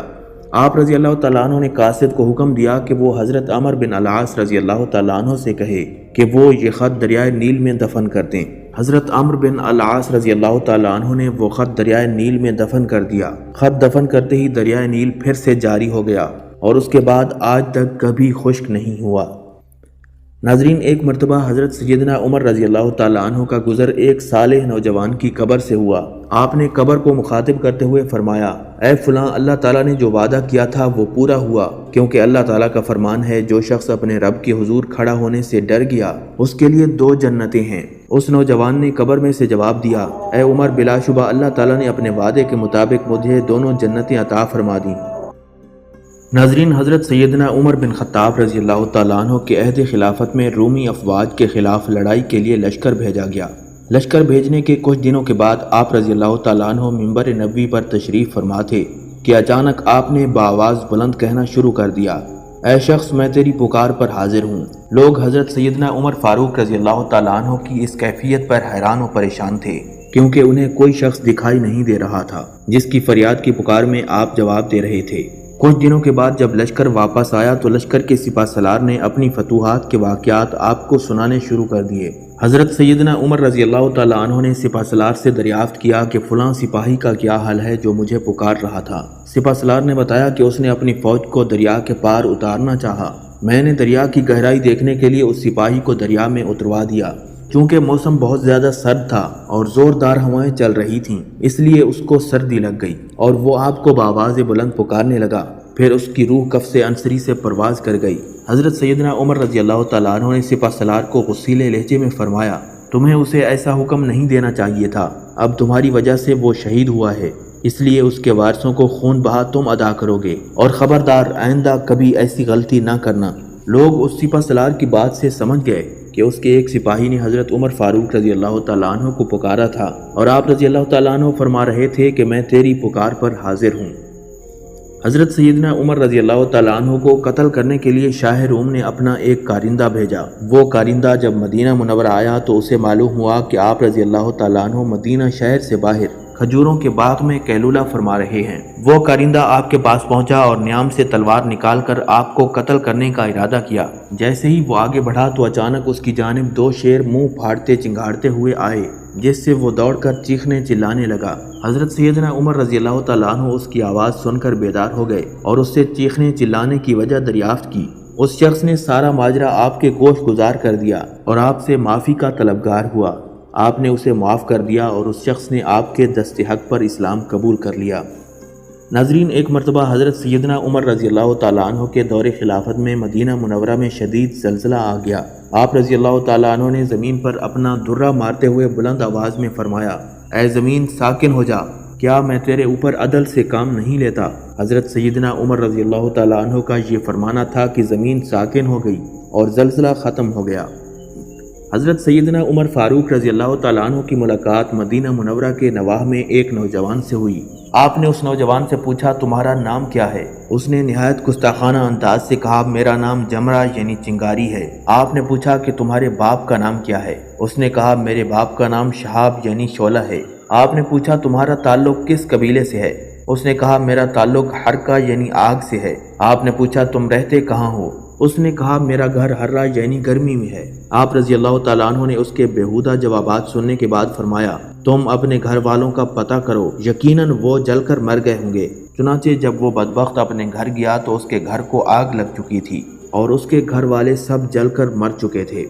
آپ رضی اللہ تعالیٰ عنہ نے قاصد کو حکم دیا کہ وہ حضرت عمر بن العاص رضی اللہ تعالیٰ عنہ سے کہے کہ وہ یہ خط دریائے نیل میں دفن کر دیں۔ حضرت عمر بن العاص رضی اللہ تعالیٰ عنہ نے وہ خط دریائے نیل میں دفن کر دیا۔ خط دفن کرتے ہی دریائے نیل پھر سے جاری ہو گیا اور اس کے بعد آج تک کبھی خشک نہیں ہوا۔ ناظرین، ایک مرتبہ حضرت سیدنا عمر رضی اللہ تعالیٰ عنہ کا گزر ایک صالح نوجوان کی قبر سے ہوا۔ آپ نے قبر کو مخاطب کرتے ہوئے فرمایا، اے فلاں، اللہ تعالیٰ نے جو وعدہ کیا تھا وہ پورا ہوا، کیونکہ اللہ تعالیٰ کا فرمان ہے جو شخص اپنے رب کے حضور کھڑا ہونے سے ڈر گیا اس کے لیے 2 جنتیں ہیں۔ اس نوجوان نے قبر میں سے جواب دیا، اے عمر، بلا شبہ اللہ تعالیٰ نے اپنے وعدے کے مطابق مجھے دونوں جنتیں عطا فرما دیں۔ ناظرین، حضرت سیدنا عمر بن خطاب رضی اللہ تعالیٰ عنہ کے عہد خلافت میں رومی افواج کے خلاف لڑائی کے لیے لشکر بھیجا گیا۔ لشکر بھیجنے کے کچھ دنوں کے بعد آپ رضی اللہ تعالیٰ عنہ منبر نبوی پر تشریف فرما تھے کہ اچانک آپ نے بآواز بلند کہنا شروع کر دیا، اے شخص، میں تیری پکار پر حاضر ہوں۔ لوگ حضرت سیدنا عمر فاروق رضی اللہ تعالیٰ عنہ کی اس کیفیت پر حیران و پریشان تھے، کیونکہ انہیں کوئی شخص دکھائی نہیں دے رہا تھا جس کی فریاد کی پکار میں آپ جواب دے رہے تھے۔ کچھ دنوں کے بعد جب لشکر واپس آیا تو لشکر کے سپہ سالار نے اپنی فتوحات کے واقعات آپ کو سنانے شروع کر دیے۔ حضرت سیدنا عمر رضی اللہ تعالیٰ عنہ نے سپہ سالار سے دریافت کیا کہ فلاں سپاہی کا کیا حال ہے جو مجھے پکار رہا تھا۔ سپہ سالار نے بتایا کہ اس نے اپنی فوج کو دریا کے پار اتارنا چاہا۔ میں نے دریا کی گہرائی دیکھنے کے لیے اس سپاہی کو دریا میں اتروا دیا۔ چونکہ موسم بہت زیادہ سرد تھا اور زوردار ہوائیں چل رہی تھیں، اس لیے اس کو سردی لگ گئی اور وہ آپ کو بآواز بلند پکارنے لگا۔ پھر اس کی روح کفس انصری سے پرواز کر گئی۔ حضرت سیدنا عمر رضی اللہ تعالیٰ عنہ نے سپہ سالار کو غصیلے لہجے میں فرمایا، تمہیں اسے ایسا حکم نہیں دینا چاہیے تھا، اب تمہاری وجہ سے وہ شہید ہوا ہے، اس لیے اس کے وارثوں کو خون بہا تم ادا کرو گے، اور خبردار آئندہ کبھی ایسی غلطی نہ کرنا۔ لوگ اس سپہ سالار کی بات سے سمجھ گئے کہ اس کے ایک سپاہی نے حضرت عمر فاروق رضی اللہ تعالیٰ عنہ کو پکارا تھا، اور آپ رضی اللہ تعالیٰ عنہ فرما رہے تھے کہ میں تیری پکار پر حاضر ہوں۔ حضرت سیدنا عمر رضی اللہ تعالیٰ عنہ کو قتل کرنے کے لیے شاہ روم نے اپنا ایک کارندہ بھیجا۔ وہ کارندہ جب مدینہ منورہ آیا تو اسے معلوم ہوا کہ آپ رضی اللہ تعالیٰ عنہ مدینہ شہر سے باہر کھجوروں کے باغ میں قیلولہ فرما رہے ہیں۔ وہ کارندہ آپ کے پاس پہنچا اور نیام سے تلوار نکال کر آپ کو قتل کرنے کا ارادہ کیا۔ جیسے ہی وہ آگے بڑھا تو اچانک اس کی جانب 2 شیر منہ پھاڑتے چنگھاڑتے ہوئے آئے، جس سے وہ دوڑ کر چیخنے چلانے لگا۔ حضرت سیدنا عمر رضی اللہ تعالیٰ عنہ اس کی آواز سن کر بیدار ہو گئے اور اس سے چیخنے چلانے کی وجہ دریافت کی۔ اس شخص نے سارا ماجرا آپ کے گوش گزار کر دیا اور آپ سے معافی کا طلبگار ہوا۔ آپ نے اسے معاف کر دیا اور اس شخص نے آپ کے دست حق پر اسلام قبول کر لیا۔ ناظرین، ایک مرتبہ حضرت سیدنا عمر رضی اللہ تعالیٰ عنہ کے دور خلافت میں مدینہ منورہ میں شدید زلزلہ آ گیا۔ آپ رضی اللہ تعالیٰ عنہ نے زمین پر اپنا درہ مارتے ہوئے بلند آواز میں فرمایا، اے زمین ساکن ہو جا، کیا میں تیرے اوپر عدل سے کام نہیں لیتا؟ حضرت سیدنا عمر رضی اللہ تعالیٰ عنہ کا یہ فرمانا تھا کہ زمین ساکن ہو گئی اور زلزلہ ختم ہو گیا۔ حضرت سیدنا عمر فاروق رضی اللہ تعالیٰ عنہ کی ملاقات مدینہ منورہ کے نواح میں ایک نوجوان سے ہوئی۔ آپ نے اس نوجوان سے پوچھا، تمہارا نام کیا ہے؟ اس نے نہایت گستاخانہ انداز سے کہا، میرا نام جمرہ یعنی چنگاری ہے۔ آپ نے پوچھا کہ تمہارے باپ کا نام کیا ہے؟ اس نے کہا، میرے باپ کا نام شہاب یعنی شعلہ ہے۔ آپ نے پوچھا، تمہارا تعلق کس قبیلے سے ہے؟ اس نے کہا، میرا تعلق حرکہ یعنی آگ سے ہے۔ آپ نے پوچھا، تم رہتے کہاں ہو؟ اس نے کہا، میرا گھر ہررہ یعنی گرمی میں ہے۔ آپ رضی اللہ تعالیٰ عنہ نے اس کے بیہودہ جوابات سننے کے بعد فرمایا، تم اپنے گھر والوں کا پتہ کرو، یقیناً وہ جل کر مر گئے ہوں گے۔ چنانچہ جب وہ بدبخت اپنے گھر گیا تو اس کے گھر کو آگ لگ چکی تھی اور اس کے گھر والے سب جل کر مر چکے تھے۔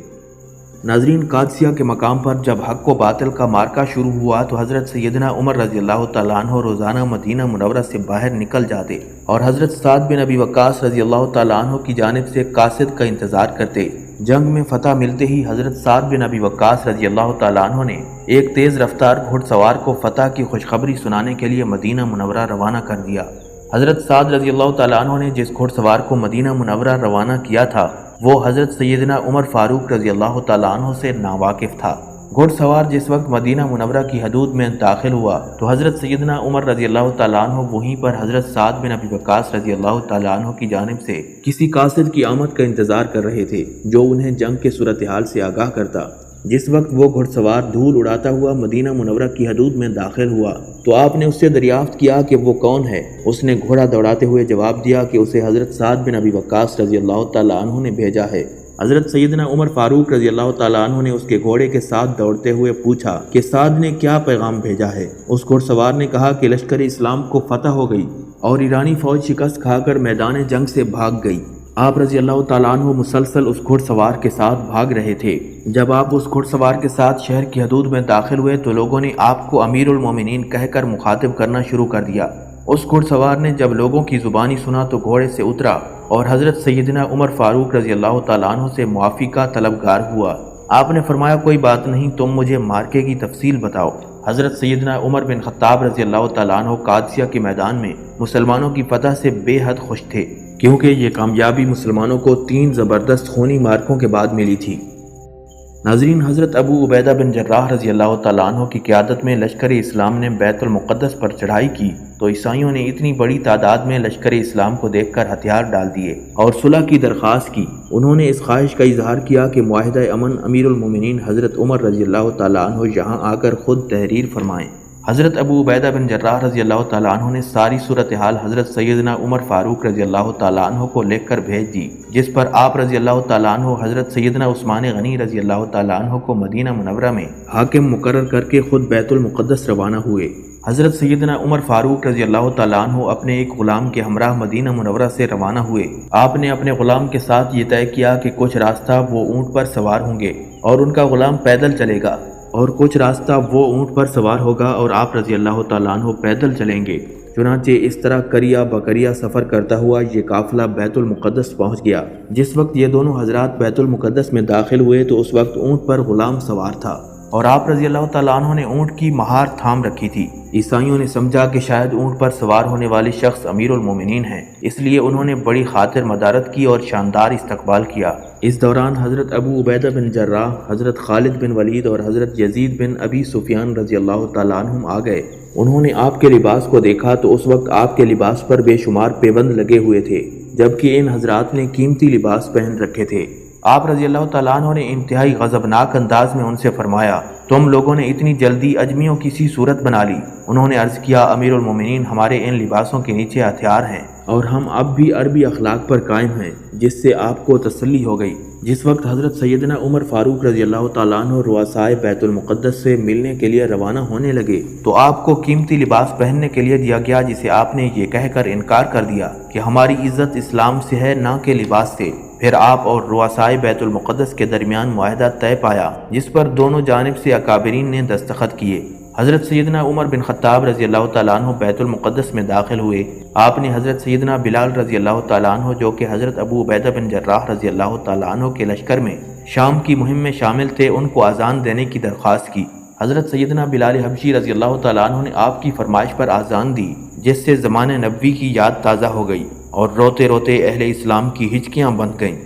ناظرین، قادسیہ کے مقام پر جب حق و باطل کا مارکہ شروع ہوا تو حضرت سیدنا عمر رضی اللہ تعالیٰ عنہ روزانہ مدینہ منورہ سے باہر نکل جاتے اور حضرت سعد بن ابی وقاص رضی اللہ تعالیٰ عنہ کی جانب سے قاصد کا انتظار کرتے جنگ میں فتح ملتے ہی حضرت سعد بن ابی وقاص رضی اللہ تعالیٰ عنہ نے ایک تیز رفتار گھڑ سوار کو فتح کی خوشخبری سنانے کے لیے مدینہ منورہ روانہ کر دیا۔ حضرت سعد رضی اللہ تعالیٰ عنہ نے جس گھڑ سوار کو مدینہ منورہ روانہ کیا تھا وہ حضرت سیدنا عمر فاروق رضی اللہ تعالیٰ عنہ سے ناواقف تھا۔ گھڑ سوار جس وقت مدینہ منورہ کی حدود میں داخل ہوا تو حضرت سیدنا عمر رضی اللہ تعالیٰ عنہ وہیں پر حضرت سعد بن ابی وقاص رضی اللہ تعالیٰ عنہ کی جانب سے کسی قاصد کی آمد کا انتظار کر رہے تھے جو انہیں جنگ کے صورتحال سے آگاہ کرتا۔ جس وقت وہ گھڑ سوار دھول اڑاتا ہوا مدینہ منورہ کی حدود میں داخل ہوا تو آپ نے اس سے دریافت کیا کہ وہ کون ہے۔ اس نے گھوڑا دوڑاتے ہوئے جواب دیا کہ اسے حضرت سعد بن ابی وقاص رضی اللہ تعالیٰ عنہ نے بھیجا ہے۔ حضرت سیدنا عمر فاروق رضی اللہ تعالیٰ عنہ نے اس کے گھوڑے کے ساتھ دوڑتے ہوئے پوچھا کہ سعد نے کیا پیغام بھیجا ہے۔ اس گھڑ سوار نے کہا کہ لشکر اسلام کو فتح ہو گئی اور ایرانی فوج شکست کھا کر میدان جنگ سے بھاگ گئی۔ آپ رضی اللہ تعالیٰ عنہ مسلسل اس گھڑ سوار کے ساتھ بھاگ رہے تھے۔ جب آپ اس گھڑ سوار کے ساتھ شہر کی حدود میں داخل ہوئے تو لوگوں نے آپ کو امیر المومنین کہہ کر مخاطب کرنا شروع کر دیا۔ اس گھڑ سوار نے جب لوگوں کی زبانی سنا تو گھوڑے سے اترا اور حضرت سیدنا عمر فاروق رضی اللہ تعالیٰ عنہ سے معافی کا طلبگار ہوا۔ آپ نے فرمایا کوئی بات نہیں، تم مجھے مارکے کی تفصیل بتاؤ۔ حضرت سیدنا عمر بن خطاب رضی اللہ تعالیٰ عنہ قادسیہ کے میدان میں مسلمانوں کی فتح سے بے حد خوش تھے کیونکہ یہ کامیابی مسلمانوں کو 3 زبردست خونی مارکوں کے بعد ملی تھی۔ ناظرین، حضرت ابو عبیدہ بن جراح رضی اللہ تعالیٰ عنہ کی قیادت میں لشکر اسلام نے بیت المقدس پر چڑھائی کی تو عیسائیوں نے اتنی بڑی تعداد میں لشکر اسلام کو دیکھ کر ہتھیار ڈال دیے اور صلح کی درخواست کی۔ انہوں نے اس خواہش کا اظہار کیا کہ معاہدہ امن امیر المومنین حضرت عمر رضی اللہ تعالیٰ عنہ یہاں آ کر خود تحریر فرمائیں۔ حضرت ابو عبیدہ بن جراح رضی اللہ تعالیٰ عنہ نے ساری صورتحال حضرت سیدنا عمر فاروق رضی اللہ تعالیٰ عنہ کو لکھ کر بھیج دی، جس پر آپ رضی اللہ تعالیٰ عنہ حضرت سیدنا عثمان غنی رضی اللہ تعالیٰ عنہ کو مدینہ منورہ میں حاکم مقرر کر کے خود بیت المقدس روانہ ہوئے۔ حضرت سیدنا عمر فاروق رضی اللہ تعالیٰ عنہ اپنے ایک غلام کے ہمراہ مدینہ منورہ سے روانہ ہوئے۔ آپ نے اپنے غلام کے ساتھ یہ طے کیا کہ کچھ راستہ وہ اونٹ پر سوار ہوں گے اور ان کا غلام پیدل چلے گا، اور کچھ راستہ وہ اونٹ پر سوار ہوگا اور آپ رضی اللہ تعالیٰ عنہ پیدل چلیں گے۔ چنانچہ اس طرح کریا بکریا سفر کرتا ہوا یہ قافلہ بیت المقدس پہنچ گیا۔ جس وقت یہ دونوں حضرات بیت المقدس میں داخل ہوئے تو اس وقت اونٹ پر غلام سوار تھا اور آپ رضی اللہ تعالیٰ عنہ نے اونٹ کی مہار تھام رکھی تھی۔ عیسائیوں نے سمجھا کہ شاید اونٹ پر سوار ہونے والے شخص امیر المومنین ہیں، اس لیے انہوں نے بڑی خاطر مدارت کی اور شاندار استقبال کیا۔ اس دوران حضرت ابو عبیدہ بن جراح، حضرت خالد بن ولید اور حضرت یزید بن ابی سفیان رضی اللہ تعالیٰ عنہم آ گئے۔ انہوں نے آپ کے لباس کو دیکھا تو اس وقت آپ کے لباس پر بے شمار پیبند لگے ہوئے تھے، جبکہ ان حضرات نے قیمتی لباس پہن رکھے تھے۔ آپ رضی اللہ تعالیٰ عنہ نے انتہائی غضبناک انداز میں ان سے فرمایا، تم لوگوں نے اتنی جلدی اجمیوں کی سی صورت بنا لی۔ انہوں نے عرض کیا، امیر المومنین، ہمارے ان لباسوں کے نیچے ہتھیار ہیں اور ہم اب بھی عربی اخلاق پر قائم ہیں، جس سے آپ کو تسلی ہو گئی۔ جس وقت حضرت سیدنا عمر فاروق رضی اللہ تعالیٰ عنہ رؤسائے بیت المقدس سے ملنے کے لیے روانہ ہونے لگے تو آپ کو قیمتی لباس پہننے کے لیے دیا گیا، جسے آپ نے یہ کہہ کر انکار کر دیا کہ ہماری عزت اسلام سے ہے نہ کہ لباس سے۔ پھر آپ اور رؤسائے بیت المقدس کے درمیان معاہدہ طے پایا، جس پر دونوں جانب سے اکابرین نے دستخط کیے۔ حضرت سیدنا عمر بن خطاب رضی اللہ تعالیٰ عنہ بیت المقدس میں داخل ہوئے۔ آپ نے حضرت سیدنا بلال رضی اللہ تعالیٰ عنہ، جو کہ حضرت ابو عبیدہ بن جراح رضی اللہ تعالیٰ عنہ کے لشکر میں شام کی مہم میں شامل تھے، ان کو اذان دینے کی درخواست کی۔ حضرت سیدنا بلال حبشی رضی اللہ تعالیٰ عنہ نے آپ کی فرمائش پر اذان دی، جس سے زمانِ نبوی کی یاد تازہ ہو گئی اور روتے روتے اہل اسلام کی ہچکیاں بند گئیں۔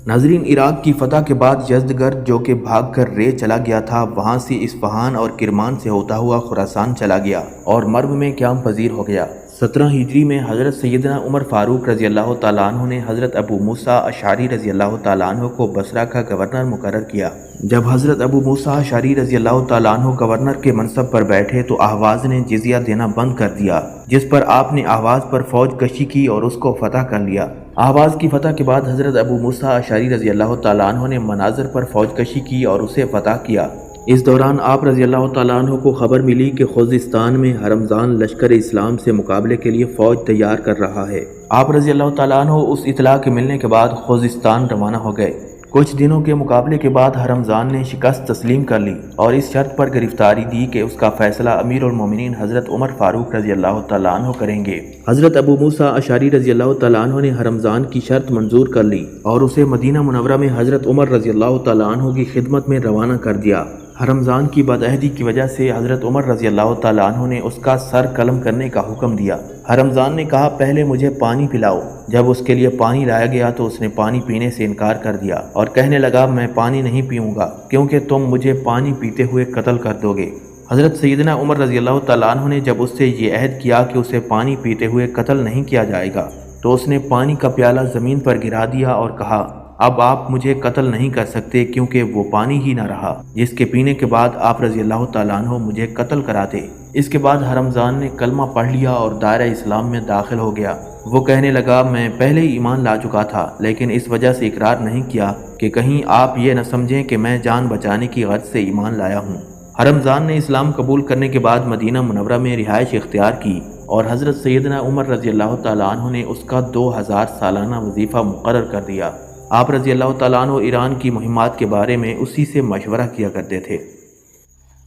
ناظرین، عراق کی فتح کے بعد یزدگرد، جو کہ بھاگ کر رے چلا گیا تھا، وہاں سے اصفہان اور کرمان سے ہوتا ہوا خراسان چلا گیا اور مرو میں قیام پذیر ہو گیا۔ 17 ہجری میں حضرت سیدنا عمر فاروق رضی اللہ تعالیٰ عنہ نے حضرت ابو موسیٰ اشعری رضی اللہ تعالیٰ عنہ کو بصرہ کا گورنر مقرر کیا۔ جب حضرت ابو موسیٰ اشعری رضی اللہ تعالیٰ عنہ گورنر کے منصب پر بیٹھے تو اہواز نے جزیہ دینا بند کر دیا، جس پر آپ نے اہواز پر فوج کشی کی اور اس کو فتح کر لیا۔ اہواز کی فتح کے بعد حضرت ابو موسیٰ اشعری رضی اللہ تعالیٰ عنہ نے مناظر پر فوج کشی کی اور اسے فتح کیا۔ اس دوران آپ رضی اللہ تعالیٰ عنہ کو خبر ملی کہ خوزستان میں حرمزان لشکر اسلام سے مقابلے کے لیے فوج تیار کر رہا ہے۔ آپ رضی اللہ تعالیٰ عنہ اس اطلاع کے ملنے کے بعد خوزستان روانہ ہو گئے۔ کچھ دنوں کے مقابلے کے بعد حرمزان نے شکست تسلیم کر لی اور اس شرط پر گرفتاری دی کہ اس کا فیصلہ امیر المومنین حضرت عمر فاروق رضی اللہ تعالیٰ عنہ کریں گے۔ حضرت ابو موسیٰ اشعری رضی اللہ تعالیٰ عنہ نے حرمزان کی شرط منظور کر لی اور اسے مدینہ منورہ میں حضرت عمر رضی اللہ تعالیٰ عنہ کی خدمت میں روانہ کر دیا۔ حرمزان کی بدعہدی کی وجہ سے حضرت عمر رضی اللہ تعالیٰ عنہ نے اس کا سر قلم کرنے کا حکم دیا۔ حرمزان نے کہا پہلے مجھے پانی پلاؤ۔ جب اس کے لیے پانی لایا گیا تو اس نے پانی پینے سے انکار کر دیا اور کہنے لگا میں پانی نہیں پیوں گا کیونکہ تم مجھے پانی پیتے ہوئے قتل کر دو گے۔ حضرت سیدنا عمر رضی اللہ تعالیٰ عنہ نے جب اس سے یہ عہد کیا کہ اسے پانی پیتے ہوئے قتل نہیں کیا جائے گا تو اس نے پانی کا پیالہ زمین پر گرا دیا اور کہا اب آپ مجھے قتل نہیں کر سکتے کیونکہ وہ پانی ہی نہ رہا جس کے پینے کے بعد آپ رضی اللہ تعالیٰ عنہ مجھے قتل کراتے۔ اس کے بعد حرمزان نے کلمہ پڑھ لیا اور دائرہ اسلام میں داخل ہو گیا۔ وہ کہنے لگا میں پہلے ہی ایمان لا چکا تھا لیکن اس وجہ سے اقرار نہیں کیا کہ کہیں آپ یہ نہ سمجھیں کہ میں جان بچانے کی غرض سے ایمان لایا ہوں۔ حرمزان نے اسلام قبول کرنے کے بعد مدینہ منورہ میں رہائش اختیار کی اور حضرت سیدنا عمر رضی اللہ تعالیٰ عنہ نے اس کا 2000 سالانہ وظیفہ مقرر کر دیا۔ آپ رضی اللہ تعالیٰ عنہ ایران کی مہمات کے بارے میں اسی سے مشورہ کیا کرتے تھے۔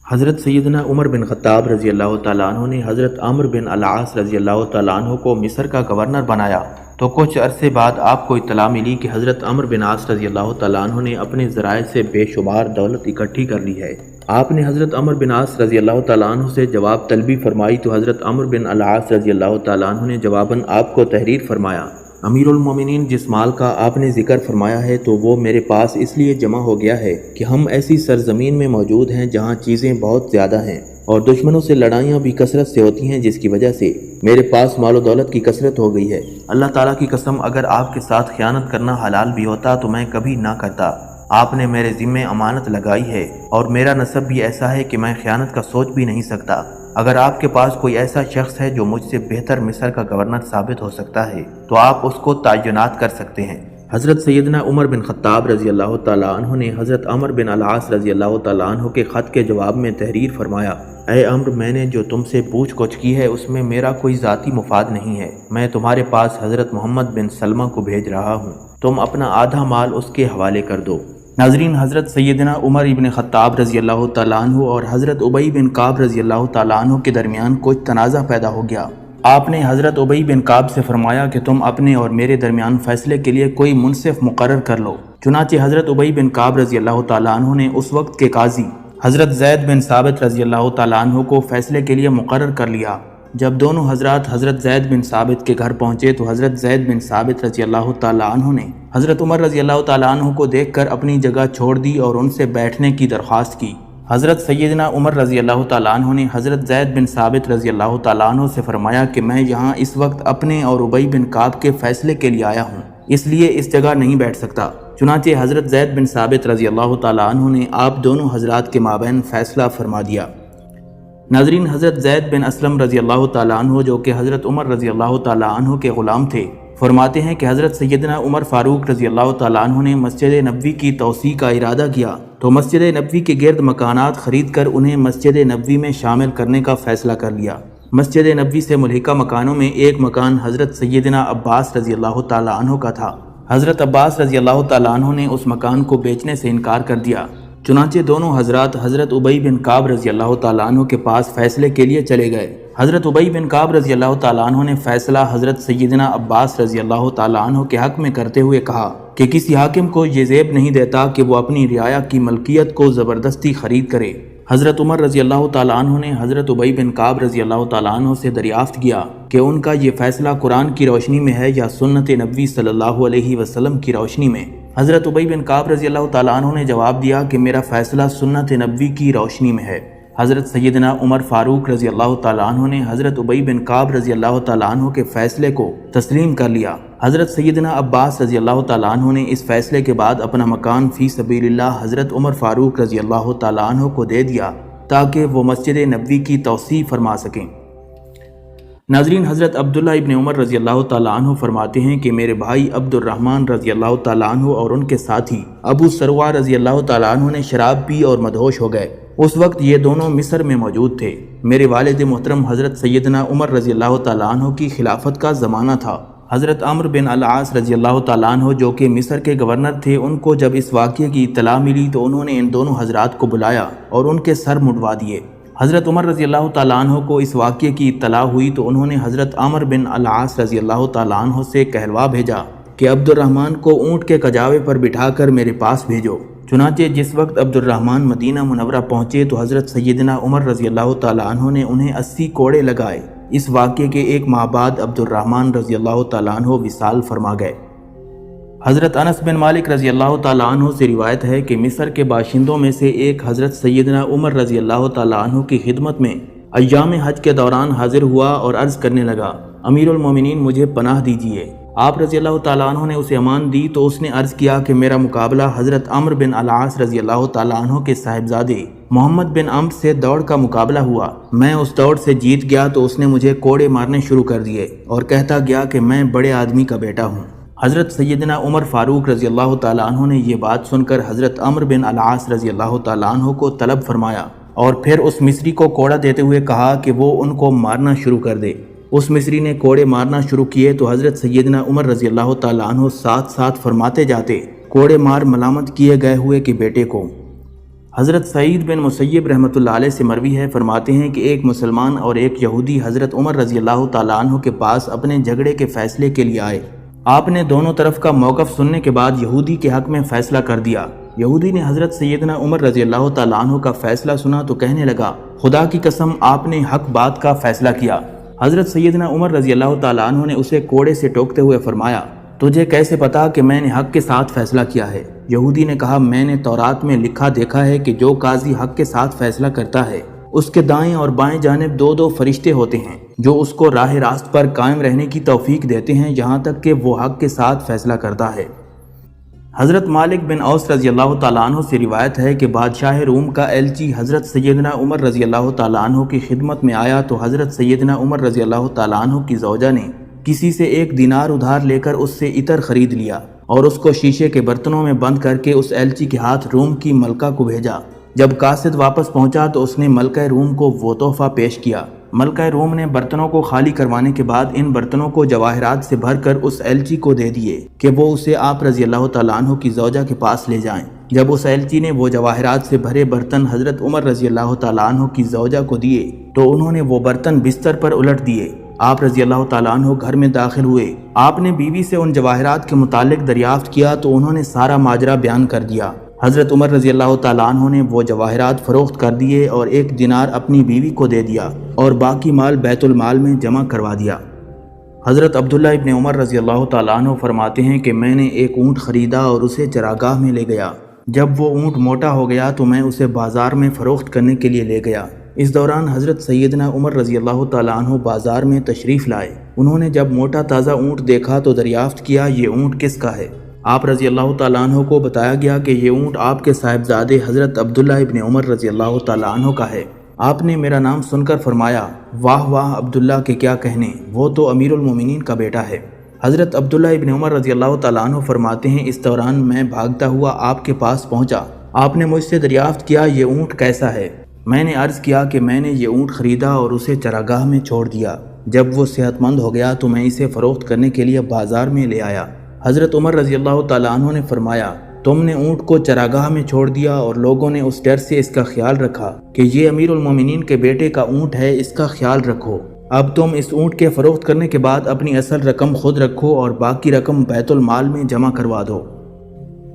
حضرت سیدنا عمر بن خطاب رضی اللہ تعالیٰ عنہ نے حضرت عمرو بن العاص رضی اللہ تعالیٰ عنہ کو مصر کا گورنر بنایا تو کچھ عرصے بعد آپ کو اطلاع ملی کہ حضرت عمرو بن عاص رضی اللہ تعالیٰ عنہ نے اپنے ذرائع سے بے شمار دولت اکٹھی کر لی ہے۔ آپ نے حضرت عمرو بن عاص رضی اللہ تعالیٰ عنہ سے جواب طلبی فرمائی تو حضرت عمرو بن العاص رضی اللہ تعالیٰ عنہ نے جواباً آپ کو تحریر فرمایا امیر المومنین جس مال کا آپ نے ذکر فرمایا ہے تو وہ میرے پاس اس لیے جمع ہو گیا ہے کہ ہم ایسی سرزمین میں موجود ہیں جہاں چیزیں بہت زیادہ ہیں اور دشمنوں سے لڑائیاں بھی کثرت سے ہوتی ہیں جس کی وجہ سے میرے پاس مال و دولت کی کثرت ہو گئی ہے۔ اللہ تعالیٰ کی قسم اگر آپ کے ساتھ خیانت کرنا حلال بھی ہوتا تو میں کبھی نہ کرتا۔ آپ نے میرے ذمے امانت لگائی ہے اور میرا نسب بھی ایسا ہے کہ میں خیانت کا سوچ بھی نہیں سکتا۔ اگر آپ کے پاس کوئی ایسا شخص ہے جو مجھ سے بہتر مصر کا گورنر ثابت ہو سکتا ہے تو آپ اس کو تعینات کر سکتے ہیں۔ حضرت سیدنا عمر بن خطاب رضی اللہ تعالیٰ عنہ نے حضرت عمرو بن العاص رضی اللہ تعالیٰ عنہ کے خط کے جواب میں تحریر فرمایا اے عمرو میں نے جو تم سے پوچھ گچھ کی ہے اس میں میرا کوئی ذاتی مفاد نہیں ہے۔ میں تمہارے پاس حضرت محمد بن سلمہ کو بھیج رہا ہوں، تم اپنا آدھا مال اس کے حوالے کر دو۔ ناظرین، حضرت سیدنا عمر ابن خطاب رضی اللہ تعالیٰ عنہ اور حضرت ابی بن کعب رضی اللہ تعالیٰ عنہ کے درمیان کچھ تنازع پیدا ہو گیا۔ آپ نے حضرت ابی بن کعب سے فرمایا کہ تم اپنے اور میرے درمیان فیصلے کے لیے کوئی منصف مقرر کر لو۔ چنانچہ حضرت ابی بن کعب رضی اللہ تعالیٰ عنہ نے اس وقت کے قاضی حضرت زید بن ثابت رضی اللہ تعالیٰ عنہ کو فیصلے کے لیے مقرر کر لیا۔ جب دونوں حضرات حضرت زید بن ثابت کے گھر پہنچے تو حضرت زید بن ثابت رضی اللہ تعالیٰ عنہ نے حضرت عمر رضی اللہ تعالیٰ عنہ کو دیکھ کر اپنی جگہ چھوڑ دی اور ان سے بیٹھنے کی درخواست کی۔ حضرت سیدنا عمر رضی اللہ تعالیٰ عنہ نے حضرت زید بن ثابت رضی اللہ تعالیٰ عنہ سے فرمایا کہ میں یہاں اس وقت اپنے اور ابی بن کعب کے فیصلے کے لیے آیا ہوں، اس لیے اس جگہ نہیں بیٹھ سکتا۔ چنانچہ حضرت زید بن ثابت رضی اللہ تعالیٰ عنہ نے آپ دونوں حضرات کے مابین فیصلہ فرما دیا۔ ناظرین، حضرت زید بن اسلم رضی اللہ تعالیٰ عنہ جو کہ حضرت عمر رضی اللہ تعالیٰ عنہ کے غلام تھے فرماتے ہیں کہ حضرت سیدنا عمر فاروق رضی اللہ تعالیٰ عنہ نے مسجد نبوی کی توسیع کا ارادہ کیا تو مسجد نبوی کے گرد مکانات خرید کر انہیں مسجد نبوی میں شامل کرنے کا فیصلہ کر لیا۔ مسجد نبوی سے ملحقہ مکانوں میں ایک مکان حضرت سیدنا عباس رضی اللہ تعالیٰ عنہ کا تھا۔ حضرت عباس رضی اللہ تعالیٰ عنہ نے اس مکان کو بیچنے سے انکار کر دیا۔ چنانچہ دونوں حضرات حضرت ابی بن کعب رضی اللہ تعالیٰ عنہ کے پاس فیصلے کے لیے چلے گئے۔ حضرت ابی بن کعب رضی اللہ تعالیٰ عنہ نے فیصلہ حضرت سیدنا عباس رضی اللہ تعالیٰ عنہ کے حق میں کرتے ہوئے کہا کہ کسی حاکم کو یہ زیب نہیں دیتا کہ وہ اپنی رعایا کی ملکیت کو زبردستی خرید کرے۔ حضرت عمر رضی اللہ تعالیٰ عنہ نے حضرت ابی بن کعب رضی اللہ تعالیٰ عنہ سے دریافت کیا کہ ان کا یہ فیصلہ قرآن کی روشنی میں ہے یا سنت نبوی صلی اللہ علیہ وسلم کی روشنی میں۔ حضرت ابی بن کعب رضی اللہ تعالیٰ عنہ نے جواب دیا کہ میرا فیصلہ سنت نبوی کی روشنی میں ہے۔ حضرت سیدنا عمر فاروق رضی اللہ تعالیٰ عنہ نے حضرت ابی بن کعب رضی اللہ تعالیٰ عنہ کے فیصلے کو تسلیم کر لیا۔ حضرت سیدنا عباس رضی اللہ تعالیٰ عنہ نے اس فیصلے کے بعد اپنا مکان فی سبیل اللہ حضرت عمر فاروق رضی اللہ تعالیٰ عنہ کو دے دیا تاکہ وہ مسجد نبوی کی توسیع فرما سکیں۔ ناظرین، حضرت عبداللہ ابن عمر رضی اللہ تعالیٰ عنہ فرماتے ہیں کہ میرے بھائی عبد الرحمن رضی اللہ تعالیٰ عنہ اور ان کے ساتھی ابو سروہ رضی اللہ تعالیٰ عنہ نے شراب پی اور مدہوش ہو گئے۔ اس وقت یہ دونوں مصر میں موجود تھے۔ میرے والد محترم حضرت سیدنا عمر رضی اللہ تعالیٰ عنہ کی خلافت کا زمانہ تھا۔ حضرت عمرو بن العاص رضی اللہ تعالیٰ عنہ جو کہ مصر کے گورنر تھے، ان کو جب اس واقعے کی اطلاع ملی تو انہوں نے ان دونوں حضرات کو بلایا اور ان کے سر مڈوا دیے۔ حضرت عمر رضی اللہ تعالیٰ عنہ کو اس واقعے کی اطلاع ہوئی تو انہوں نے حضرت عمرو بن العاص رضی اللہ تعالیٰ عنہ سے کہلوا بھیجا کہ عبد الرحمن کو اونٹ کے کجاوے پر بٹھا کر میرے پاس بھیجو۔ چنانچہ جس وقت عبد الرحمن مدینہ منورہ پہنچے تو حضرت سیدنا عمر رضی اللہ تعالیٰ عنہ نے انہیں 80 کوڑے لگائے۔ اس واقعے کے ایک ماہ بعد عبد الرحمن رضی اللہ تعالیٰ عنہ وصال فرما گئے۔ حضرت انس بن مالک رضی اللہ تعالیٰ عنہ سے روایت ہے کہ مصر کے باشندوں میں سے ایک حضرت سیدنا عمر رضی اللہ تعالیٰ عنہ کی خدمت میں ایام حج کے دوران حاضر ہوا اور عرض کرنے لگا، امیر المومنین مجھے پناہ دیجیے۔ آپ رضی اللہ تعالیٰ عنہ نے اسے امان دی تو اس نے عرض کیا کہ میرا مقابلہ حضرت عمرو بن العاص رضی اللہ تعالیٰ عنہ کے صاحبزادے محمد بن عمرو سے دوڑ کا مقابلہ ہوا۔ میں اس دوڑ سے جیت گیا تو اس نے مجھے کوڑے مارنے شروع کر دیے اور کہتا گیا کہ میں بڑے آدمی کا بیٹا ہوں۔ حضرت سیدنا عمر فاروق رضی اللہ تعالیٰ عنہ نے یہ بات سن کر حضرت عمرو بن العاص رضی اللہ تعالیٰ عنہ کو طلب فرمایا اور پھر اس مصری کو کوڑا دیتے ہوئے کہا کہ وہ ان کو مارنا شروع کر دے۔ اس مصری نے کوڑے مارنا شروع کیے تو حضرت سیدنا عمر رضی اللہ تعالیٰ عنہ ساتھ ساتھ فرماتے جاتے، کوڑے مار ملامت کیے گئے ہوئے کے بیٹے کو۔ حضرت سعید بن مسیب رحمۃ اللہ علیہ سے مروی ہے، فرماتے ہیں کہ ایک مسلمان اور ایک یہودی حضرت عمر رضی اللہ تعالیٰ عنہ کے پاس اپنے جھگڑے کے فیصلے کے لیے آئے۔ آپ نے دونوں طرف کا موقف سننے کے بعد یہودی کے حق میں فیصلہ کر دیا۔ یہودی نے حضرت سیدنا عمر رضی اللہ تعالیٰ عنہ کا فیصلہ سنا تو کہنے لگا، خدا کی قسم آپ نے حق بات کا فیصلہ کیا۔ حضرت سیدنا عمر رضی اللہ تعالیٰ عنہ نے اسے کوڑے سے ٹوکتے ہوئے فرمایا، تجھے کیسے پتا کہ میں نے حق کے ساتھ فیصلہ کیا ہے؟ یہودی نے کہا، میں نے تورات میں لکھا دیکھا ہے کہ جو قاضی حق کے ساتھ فیصلہ کرتا ہے اس کے دائیں اور بائیں جانب دو فرشتے ہوتے ہیں جو اس کو راہ راست پر قائم رہنے کی توفیق دیتے ہیں یہاں تک کہ وہ حق کے ساتھ فیصلہ کرتا ہے۔ حضرت مالک بن اوس رضی اللہ تعالیٰ عنہ سے روایت ہے کہ بادشاہ روم کا ایلچی حضرت سیدنا عمر رضی اللہ تعالیٰ عنہ کی خدمت میں آیا تو حضرت سیدنا عمر رضی اللہ تعالیٰ عنہ کی زوجہ نے کسی سے 1 دینار ادھار لے کر اس سے عطر خرید لیا اور اس کو شیشے کے برتنوں میں بند کر کے اس ایلچی کے ہاتھ روم کی ملکہ کو بھیجا۔ جب قاصد واپس پہنچا تو اس نے ملکہ روم کو وہ تحفہ پیش کیا۔ ملکہ روم نے برتنوں کو خالی کروانے کے بعد ان برتنوں کو جواہرات سے بھر کر اس ایلچی کو دے دیے کہ وہ اسے آپ رضی اللہ تعالیٰ عنہ کی زوجہ کے پاس لے جائیں۔ جب اس ایلچی نے وہ جواہرات سے بھرے برتن حضرت عمر رضی اللہ تعالیٰ عنہ کی زوجہ کو دیے تو انہوں نے وہ برتن بستر پر الٹ دیے۔ آپ رضی اللہ تعالیٰ عنہ گھر میں داخل ہوئے۔ آپ نے بیوی سے ان جواہرات کے متعلق دریافت کیا تو انہوں نے سارا ماجرا بیان کر دیا۔ حضرت عمر رضی اللہ تعالیٰ عنہ نے وہ جواہرات فروخت کر دیے اور 1 دینار اپنی بیوی کو دے دیا اور باقی مال بیت المال میں جمع کروا دیا۔ حضرت عبداللہ ابن عمر رضی اللہ تعالیٰ عنہ فرماتے ہیں کہ میں نے ایک اونٹ خریدا اور اسے چراگاہ میں لے گیا۔ جب وہ اونٹ موٹا ہو گیا تو میں اسے بازار میں فروخت کرنے کے لیے لے گیا۔ اس دوران حضرت سیدنا عمر رضی اللہ تعالیٰ عنہ بازار میں تشریف لائے۔ انہوں نے جب موٹا تازہ اونٹ دیکھا تو دریافت کیا، یہ اونٹ کس کا ہے؟ آپ رضی اللہ تعالیٰ عنہ کو بتایا گیا کہ یہ اونٹ آپ کے صاحبزادے حضرت عبداللہ ابن عمر رضی اللہ تعالیٰ عنہ کا ہے۔ آپ نے میرا نام سن کر فرمایا، واہ واہ عبداللہ کے کیا کہنے، وہ تو امیر المومنین کا بیٹا ہے۔ حضرت عبداللہ ابن عمر رضی اللہ تعالیٰ عنہ فرماتے ہیں، اس دوران میں بھاگتا ہوا آپ کے پاس پہنچا۔ آپ نے مجھ سے دریافت کیا، یہ اونٹ کیسا ہے؟ میں نے عرض کیا کہ میں نے یہ اونٹ خریدا اور اسے چراگاہ میں چھوڑ دیا۔ جب وہ صحت مند ہو گیا تو میں اسے فروخت کرنے کے لیے بازار میں لے آیا۔ حضرت عمر رضی اللہ تعالیٰ عنہ نے فرمایا، تم نے اونٹ کو چراگاہ میں چھوڑ دیا اور لوگوں نے اس ڈر سے اس کا خیال رکھا کہ یہ امیر المومنین کے بیٹے کا اونٹ ہے، اس کا خیال رکھو۔ اب تم اس اونٹ کے فروخت کرنے کے بعد اپنی اصل رقم خود رکھو اور باقی رقم بیت المال میں جمع کروا دو۔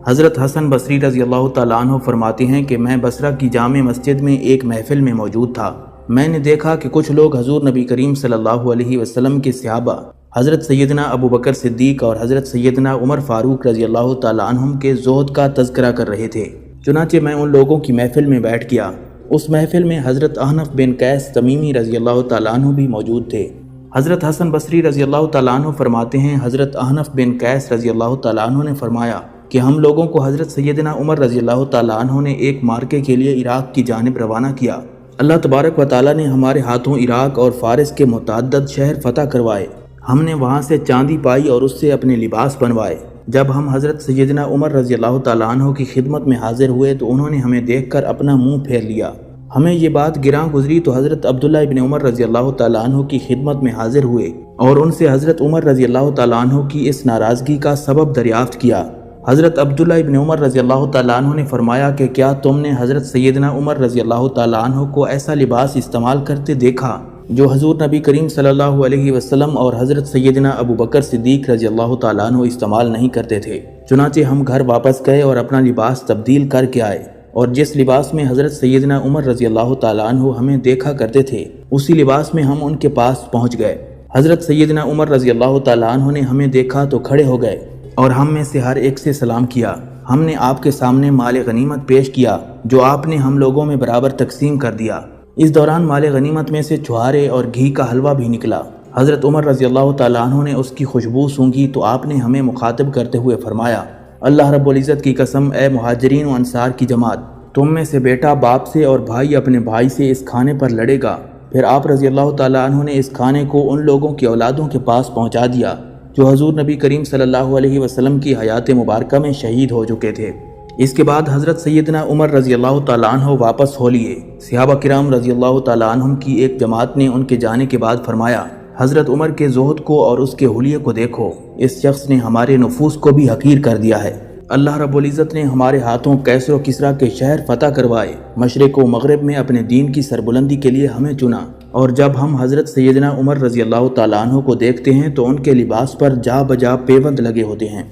حضرت حسن بصری رضی اللہ تعالیٰ عنہ فرماتے ہیں کہ میں بصرہ کی جامع مسجد میں ایک محفل میں موجود تھا۔ میں نے دیکھا کہ کچھ لوگ حضور نبی کریم صلی اللہ علیہ وسلم کے صحابہ حضرت سیدنا ابو بکر صدیق اور حضرت سیدنا عمر فاروق رضی اللہ تعالیٰ عنہم کے زہد کا تذکرہ کر رہے تھے۔ چنانچہ میں ان لوگوں کی محفل میں بیٹھ گیا۔ اس محفل میں حضرت احنف بن قیس تمیمی رضی اللہ تعالیٰ عنہ بھی موجود تھے۔ حضرت حسن بصری رضی اللہ تعالیٰ عنہ فرماتے ہیں، حضرت احنف بن قیس رضی اللہ تعالیٰ عنہ نے فرمایا کہ ہم لوگوں کو حضرت سیدنا عمر رضی اللہ تعالیٰ عنہ نے ایک مارکے کے لیے عراق کی جانب روانہ کیا۔ اللہ تبارک و تعالیٰ نے ہمارے ہاتھوں عراق اور فارس کے متعدد شہر فتح کروائے۔ ہم نے وہاں سے چاندی پائی اور اس سے اپنے لباس بنوائے۔ جب ہم حضرت سیدنا عمر رضی اللہ تعالیٰ عنہ کی خدمت میں حاضر ہوئے تو انہوں نے ہمیں دیکھ کر اپنا منہ پھیر لیا۔ ہمیں یہ بات گراں گزری تو حضرت عبداللہ ابن عمر رضی اللہ تعالیٰ عنہ کی خدمت میں حاضر ہوئے اور ان سے حضرت عمر رضی اللہ تعالیٰ عنہ کی اس ناراضگی کا سبب دریافت کیا۔ حضرت عبداللہ ابن عمر رضی اللہ تعالیٰ عنہ نے فرمایا کہ کیا تم نے حضرت سیدنا عمر رضی اللہ تعالیٰ عنہ کو ایسا لباس استعمال کرتے دیکھا جو حضور نبی کریم صلی اللہ علیہ وسلم اور حضرت سیدنا ابو بکر صدیق رضی اللہ تعالیٰ عنہ استعمال نہیں کرتے تھے؟ چنانچہ ہم گھر واپس گئے اور اپنا لباس تبدیل کر کے آئے، اور جس لباس میں حضرت سیدنا عمر رضی اللہ تعالیٰ عنہ ہمیں دیکھا کرتے تھے اسی لباس میں ہم ان کے پاس پہنچ گئے۔ حضرت سیدنا عمر رضی اللہ تعالیٰ عنہ نے ہمیں دیکھا تو کھڑے ہو گئے اور ہم میں سے ہر ایک سے سلام کیا۔ ہم نے آپ کے سامنے مال غنیمت پیش کیا جو آپ نے ہم لوگوں میں برابر تقسیم کر دیا۔ اس دوران مال غنیمت میں سے چھہارے اور گھی کا حلوہ بھی نکلا۔ حضرت عمر رضی اللہ تعالیٰ عنہ نے اس کی خوشبو سونگھی تو آپ نے ہمیں مخاطب کرتے ہوئے فرمایا، اللہ رب العزت کی قسم، اے مہاجرین و انصار کی جماعت، تم میں سے بیٹا باپ سے اور بھائی اپنے بھائی سے اس کھانے پر لڑے گا۔ پھر آپ رضی اللہ تعالیٰ عنہ نے اس کھانے کو ان لوگوں کی اولادوں کے پاس پہنچا دیا جو حضور نبی کریم صلی اللہ علیہ وسلم کی حیات مبارکہ میں شہید ہو چکے تھے۔ اس کے بعد حضرت سیدنا عمر رضی اللہ تعالیٰ عنہ واپس ہو لیے۔ صحابہ کرام رضی اللہ تعالیٰ عنہم کی ایک جماعت نے ان کے جانے کے بعد فرمایا، حضرت عمر کے زہد کو اور اس کے حلیے کو دیکھو، اس شخص نے ہمارے نفوس کو بھی حقیر کر دیا ہے۔ اللہ رب العزت نے ہمارے ہاتھوں کیسر و کسریٰ کے شہر فتح کروائے، مشرق و مغرب میں اپنے دین کی سربلندی کے لیے ہمیں چنا، اور جب ہم حضرت سیدنا عمر رضی اللہ تعالیٰ عنہ کو دیکھتے ہیں تو ان کے لباس پر جا بجا پیوند لگے ہوتے ہیں۔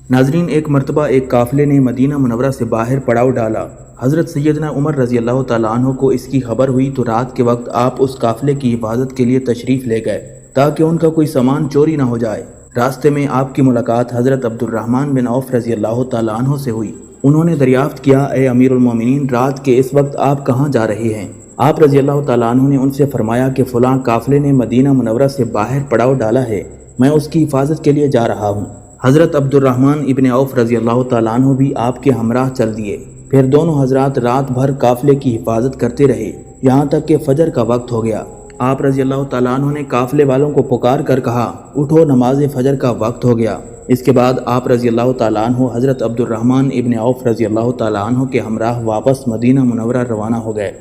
ناظرین، ایک مرتبہ ایک قافلے نے مدینہ منورہ سے باہر پڑاؤ ڈالا۔ حضرت سیدنا عمر رضی اللہ تعالیٰ عنہ کو اس کی خبر ہوئی تو رات کے وقت آپ اس قافلے کی حفاظت کے لیے تشریف لے گئے تاکہ ان کا کوئی سامان چوری نہ ہو جائے۔ راستے میں آپ کی ملاقات حضرت عبد الرحمن بن عوف رضی اللہ تعالیٰ عنہ سے ہوئی۔ انہوں نے دریافت کیا، اے امیر المومنین، رات کے اس وقت آپ کہاں جا رہے ہیں؟ آپ رضی اللہ تعالیٰ عنہ نے ان سے فرمایا کہ فلاں قافلے نے مدینہ منورہ سے باہر پڑاؤ ڈالا ہے، میں اس کی حفاظت کے لیے جا رہا ہوں۔ حضرت عبد الرحمن ابن عوف رضی اللہ تعالیٰ عنہ بھی آپ کے ہمراہ چل دیے۔ پھر دونوں حضرات رات بھر قافلے کی حفاظت کرتے رہے یہاں تک کہ فجر کا وقت ہو گیا۔ آپ رضی اللہ تعالیٰ عنہ نے قافلے والوں کو پکار کر کہا، اٹھو، نماز فجر کا وقت ہو گیا۔ اس کے بعد آپ رضی اللہ تعالیٰ عنہ حضرت عبد الرحمن ابن عوف رضی اللہ تعالیٰ عنہ کے ہمراہ واپس مدینہ منورہ روانہ ہو گئے۔